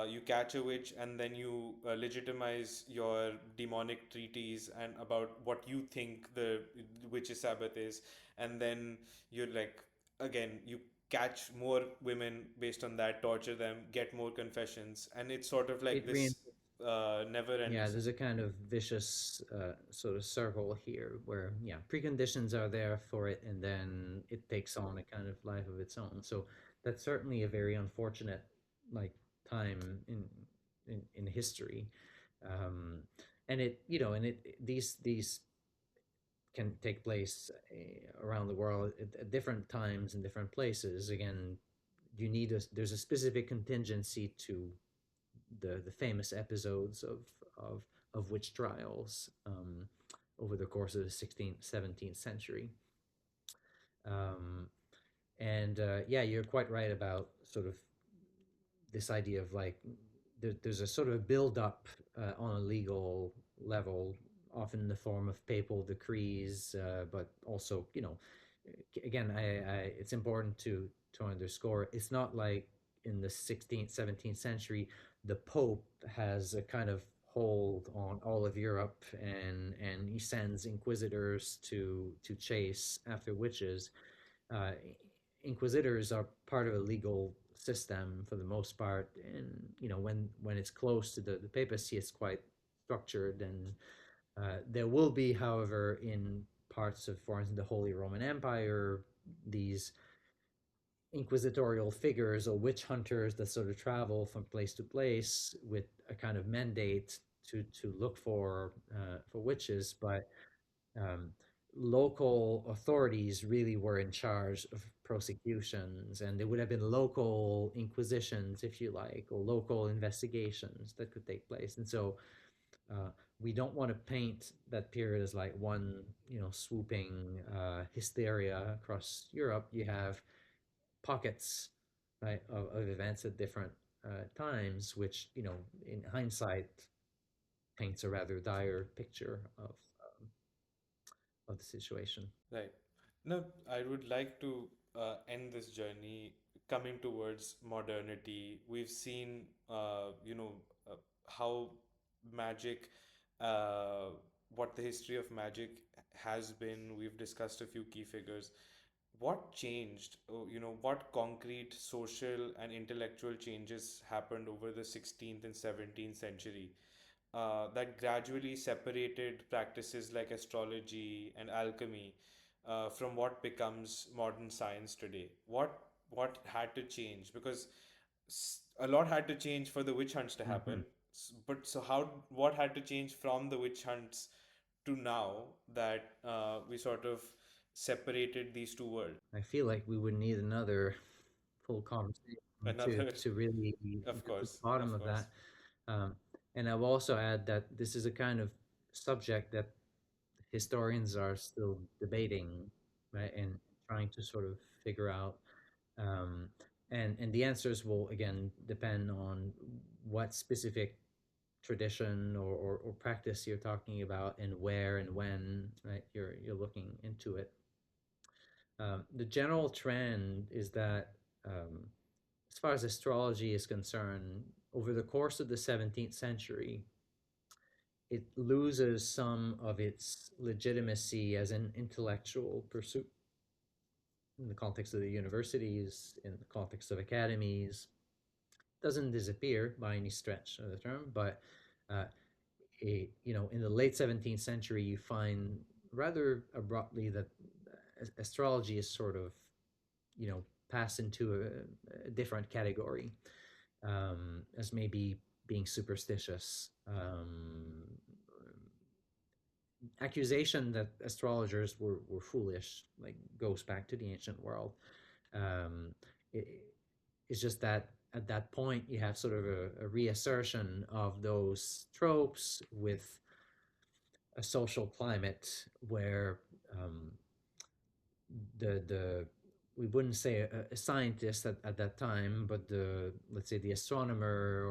you catch a witch and then you legitimize your demonic treatise and about what you think the witch's Sabbath is, and then you're like, again, you catch more women based on that, torture them, get more confessions, and it's sort of like It this reinforces. never ending Yeah, there's a cycle. kind of vicious sort of circle here where, yeah, preconditions are there for it, and then it takes on a kind of life of its own. So that's certainly a very unfortunate, like, time in history. um, and it you know and it these can take place around the world at different times in different places. Again, there's a specific contingency to the famous episodes of witch trials over the course of the 16th, 17th century. Um, and yeah, you're quite right about sort of this idea of like there's a sort of build up on a legal level, often in the form of papal decrees, but also, again, it's important to underscore it's not like in the 16th, 17th century the Pope has a kind of hold on all of Europe, and he sends inquisitors to chase after witches. uh, Inquisitors are part of a legal system for the most part, and when it's close to the papacy, it's quite structured. And there will be, however, in parts of, for instance, the Holy Roman Empire, these inquisitorial figures or witch hunters that sort of travel from place to place with a kind of mandate to look for witches. But um, local authorities really were in charge of prosecutions, and there would have been local inquisitions, if you like, or local investigations that could take place. And so uh, we don't want to paint that period as like one, swooping hysteria across Europe. You have pockets, right, of events at different times, which, in hindsight, paints a rather dire picture of the situation. Right. No, I would like to end this journey coming towards modernity. We've seen, how magic, uh, what the history of magic has been. We've discussed a few key figures. What changed? What concrete social and intellectual changes happened over the 16th and 17th century that gradually separated practices like astrology and alchemy from what becomes modern science today? What had to change? Because a lot had to change for the witch hunts to Mm-hmm. happen. But so how what had to change from the witch hunts to now that we sort of separated these two worlds? I feel like we would need another full conversation to Another, to really of get to the course, bottom of of course. that. Um, and I will also add that this is a kind of subject that historians are still debating, right, and trying to sort of figure out. Um, and the answers will again depend on what specific tradition or practice you're talking about, and where and when, right, you're looking into it. The general trend is that, as far as astrology is concerned, over the course of the 17th century, it loses some of its legitimacy as an intellectual pursuit in the context of the universities, in the context of academies. Doesn't disappear by any stretch of the term, but uh, in the late 17th century, you find rather abruptly that astrology is sort of, passed into a different category, as maybe being superstitious. Accusation that astrologers were foolish, like, goes back to the ancient world. Um, it, it's just that at that point you have sort of a reassertion of those tropes with a social climate where um, the we wouldn't say a scientist at that time, but the, let's say, the astronomer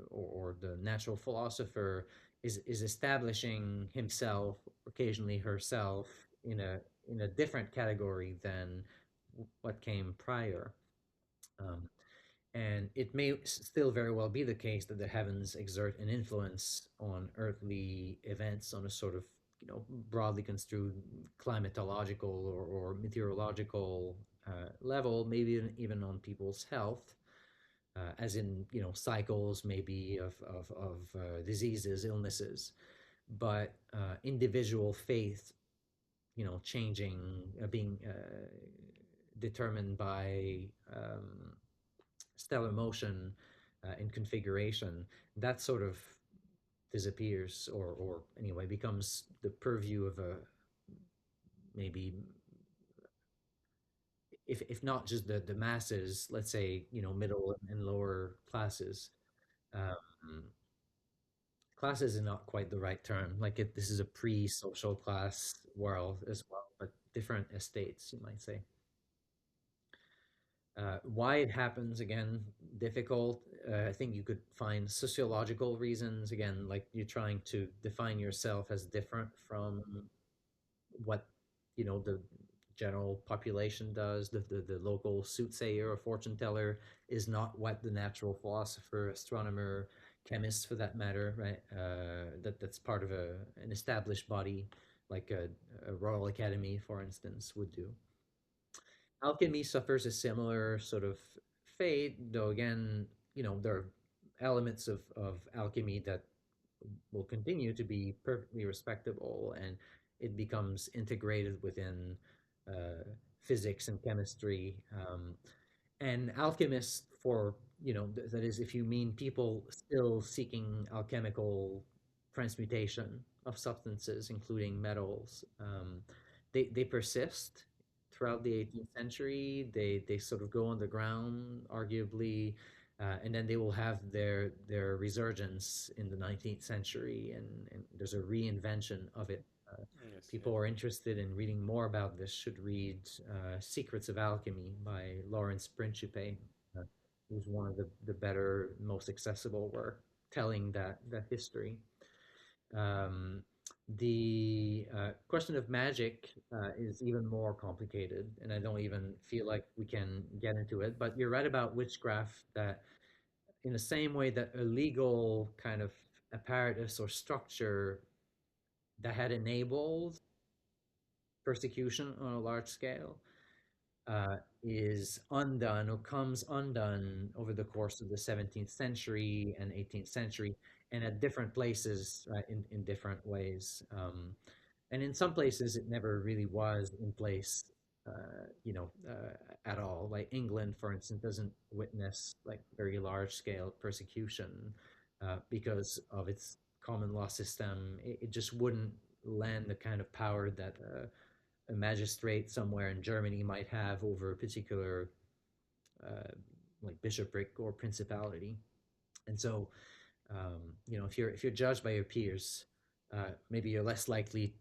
or the natural philosopher is establishing himself, occasionally herself, in a different category than what came prior. Um, and it may still very well be the case that the heavens exert an influence on earthly events on a sort of, broadly construed climatological or meteorological level, maybe even on people's health, as in, cycles maybe of diseases, illnesses. But individual faith, changing, being determined by stellar motion and configuration, that sort of disappears, or anyway becomes the purview of maybe if not just the masses, let's say, middle and lower classes. Um, Classes is not quite the right term. Like this is a pre-social class world as well, but different estates, you might say. Why it happens again, difficult. I think you could find sociological reasons again, like you're trying to define yourself as different from what the general population does. The local soothsayer or fortune teller is not what the natural philosopher, astronomer, chemist for that matter, right? That's part of an established body, like a Royal Academy, for instance, would do. Alchemy suffers a similar sort of fate, though again, there are elements of alchemy that will continue to be perfectly respectable, and it becomes integrated within uh, physics and chemistry. And alchemists, for that is, if you mean people still seeking alchemical transmutation of substances, including metals, they persist throughout the 18th century. They sort of go underground, arguably, and then they will have their resurgence in the 19th century, and there's a reinvention of it. Yes, People yes. who are interested in reading more about this should read Secrets of Alchemy by Lawrence Principe, uh, who's one of the better, most accessible work telling that history. Um, the question of magic is even more complicated, and I don't even feel like we can get into it. But you're right about witchcraft, that in the same way that a legal kind of apparatus or structure that had enabled persecution on a large scale is undone or comes undone over the course of the 17th century and 18th century, and at different places, in different ways. And in some places, it never really was in place, at all. Like England, for instance, doesn't witness like very large scale persecution because of its common law system. It just wouldn't lend the kind of power that a magistrate somewhere in Germany might have over a particular uh, like bishopric or principality. And so, if you're judged by your peers, maybe you're less likely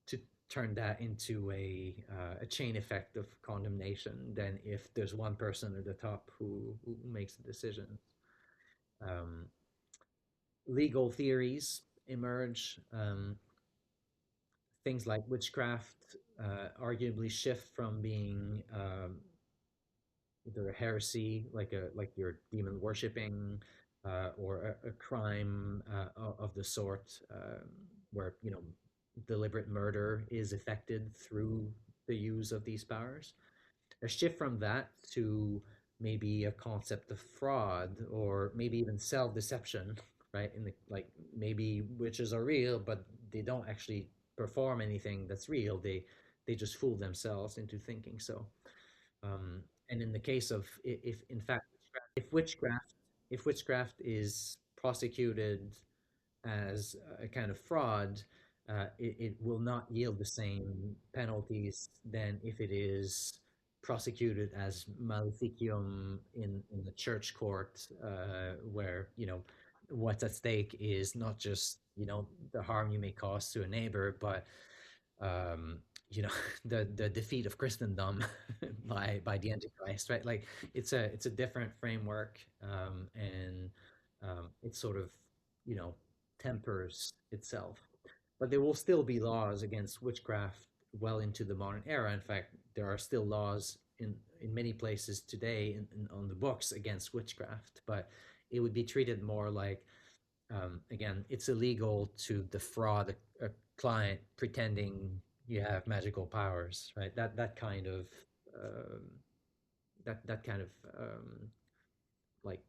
to turn that into a chain effect of condemnation than if there's one person at the top who makes the decision. Um, Legal theories emerge. Things like witchcraft arguably shift from being either a heresy, like you're demon worshipping, or a crime of the sort, where deliberate murder is effected through the use of these powers. A shift from that to maybe a concept of fraud, or maybe even self-deception, right? In the like maybe witches are real, but they don't actually perform anything that's real. They just fool themselves into thinking so. And in the case of, if in fact, if witchcraft if witchcraft is prosecuted as a kind of fraud, it will not yield the same penalties than if it is prosecuted as maleficium in the church court, where what's at stake is not just the harm you may cause to a neighbor, but um, you know the defeat of Christendom by the Antichrist, right? Like it's a different framework, and it sort of you know tempers itself, but there will still be laws against witchcraft well into the modern era. In fact, there are still laws in many places today on the books against witchcraft, but it would be treated more like, again, it's illegal to defraud a client pretending you have magical powers, right? That kind of um, that kind of like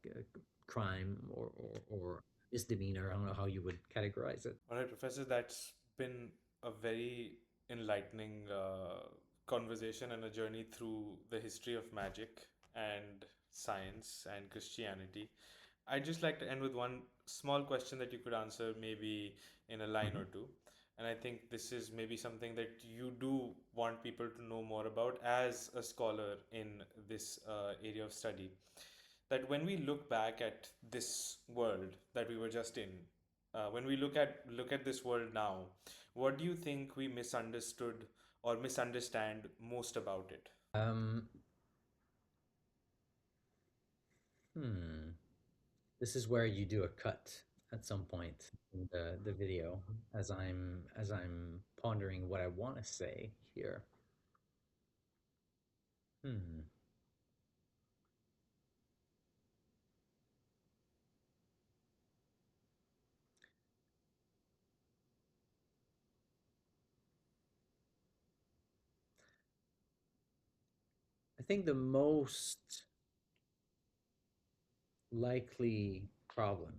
crime or misdemeanor. I don't know how you would categorize it. All right, Professor, that's been a very enlightening conversation and a journey through the history of magic and science and Christianity. I'd just like to end with one small question that you could answer maybe in a line Mhm. or two. And I think this is maybe something that you do want people to know more about as a scholar in this area of study. That when we look back at this world that we were just in, when we look at this world now, what do you think we misunderstood or misunderstand most about it? Um, hmm. This is where you do a cut at some point in the video as I'm pondering what I want to say here. Hmm. I think the most likely problem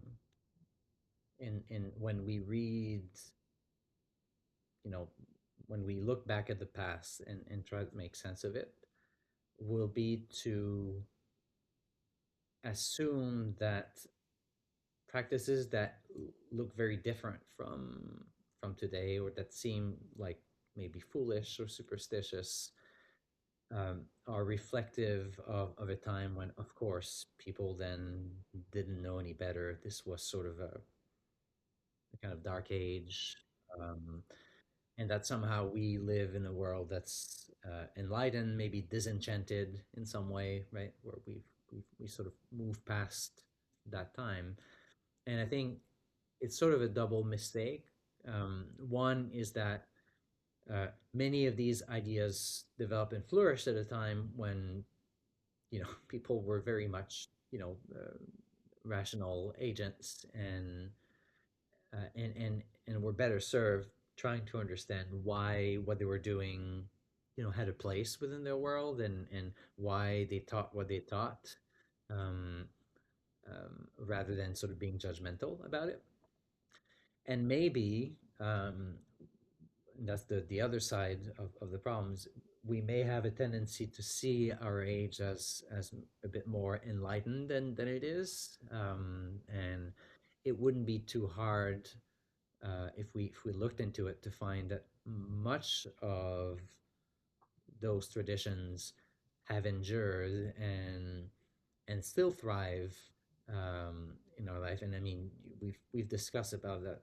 in when we read, you know, when we look back at the past and try to make sense of it, will be to assume that practices that look very different from today or that seem like maybe foolish or superstitious are reflective of a time when, of course, people then didn't know any better. This was sort of a kind of dark age, um, and that somehow we live in a world that's enlightened, maybe disenchanted in some way, right? Where we sort of moved past that time, and I think it's sort of a double mistake. One is that many of these ideas developed and flourished at a time when people were very much rational agents and were better served trying to understand why what they were doing had a place within their world and why they taught what they taught, um, rather than sort of being judgmental about it. And maybe that's the other side of the problems. We may have a tendency to see our age as a bit more enlightened than it is, and it wouldn't be too hard if we looked into it to find that much of those traditions have endured and still thrive in our life. And I mean, we've discussed about that.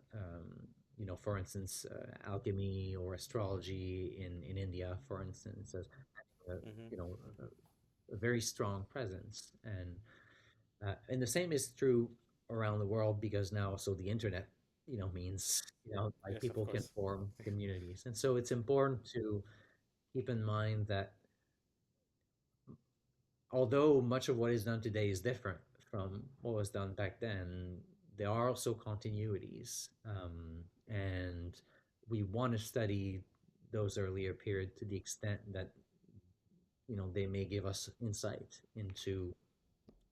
For instance, alchemy or astrology in India, for instance, as uh, Mm-hmm. you know, a very strong presence, and the same is true around the world because now so the internet means like Yes, of people can course. form communities, and so it's important to keep in mind that although much of what is done today is different from what was done back then, there are also continuities. And we want to study those earlier periods to the extent that they may give us insight into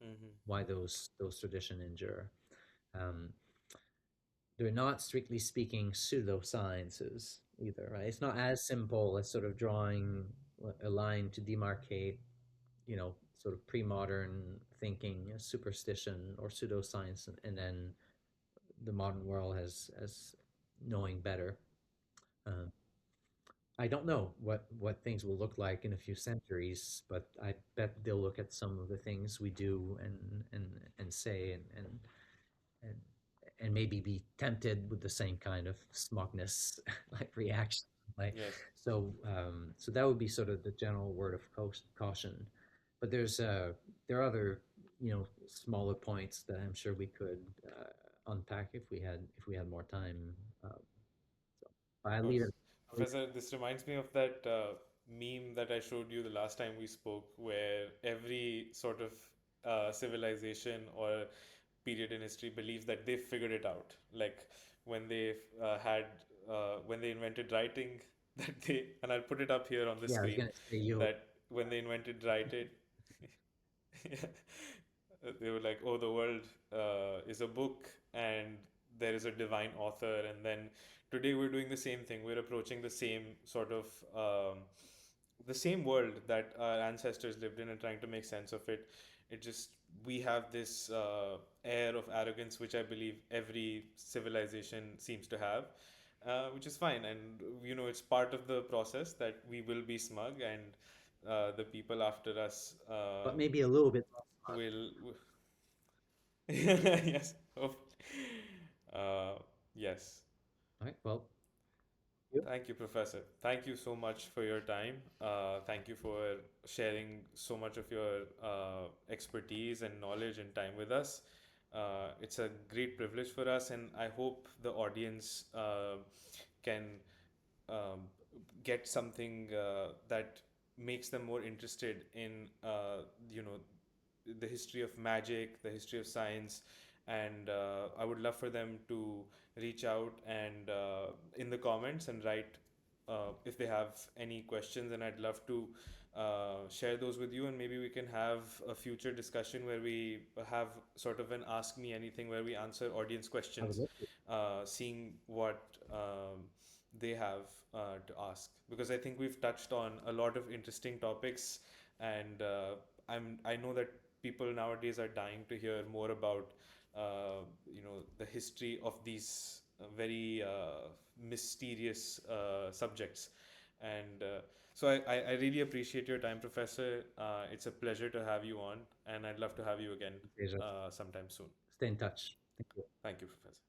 Mm-hmm. why those traditions endure. Um, they're not strictly speaking pseudosciences either, right? It's not as simple as sort of drawing a line to demarcate sort of pre-modern thinking, superstition or pseudoscience, and then the modern world as knowing better. Uh, I don't know what things will look like in a few centuries, but I bet they'll look at some of the things we do and say and and maybe be tempted with the same kind of smugness like reaction. Like Yes. so that would be sort of the general word of caution. But there are other smaller points that I'm sure we could unpack if we had more time. So I Of leave it. course. Professor, this reminds me of that meme that I showed you the last time we spoke, where every sort of civilization or period in history believes that they figured it out. Like when they when they invented writing, and I'll put it up here on the Yeah, I was screen, gonna say you. that when they invented writing, yeah. They were like, oh, the world is a book and there is a divine author. And then today we're doing the same thing. We're approaching the same sort of the same world that our ancestors lived in and trying to make sense of it. It just, we have this air of arrogance, which I believe every civilization seems to have. which is fine. And it's part of the process that we will be smug, and the people after us but maybe a little bit less smart. will. Yes. Uh, yes. All right. Well, you. Thank you, Professor. Thank you so much for your time. Thank you for sharing so much of your expertise and knowledge and time with us. It's a great privilege for us, and I hope the audience can um, get something that makes them more interested in the history of magic, the history of science, and I would love for them to reach out and in the comments and write if they have any questions, and I'd love to share those with you, and maybe we can have a future discussion where we have sort of an ask me anything where we answer audience I would questions, love to. seeing what they have to ask, because I think we've touched on a lot of interesting topics, and I know that people nowadays are dying to hear more about the history of these very mysterious subjects, and so I really appreciate your time, Professor. It's a pleasure to have you on, and I'd love to have you again Tejas. sometime soon. Stay in touch. Thank you. Thank you, Professor.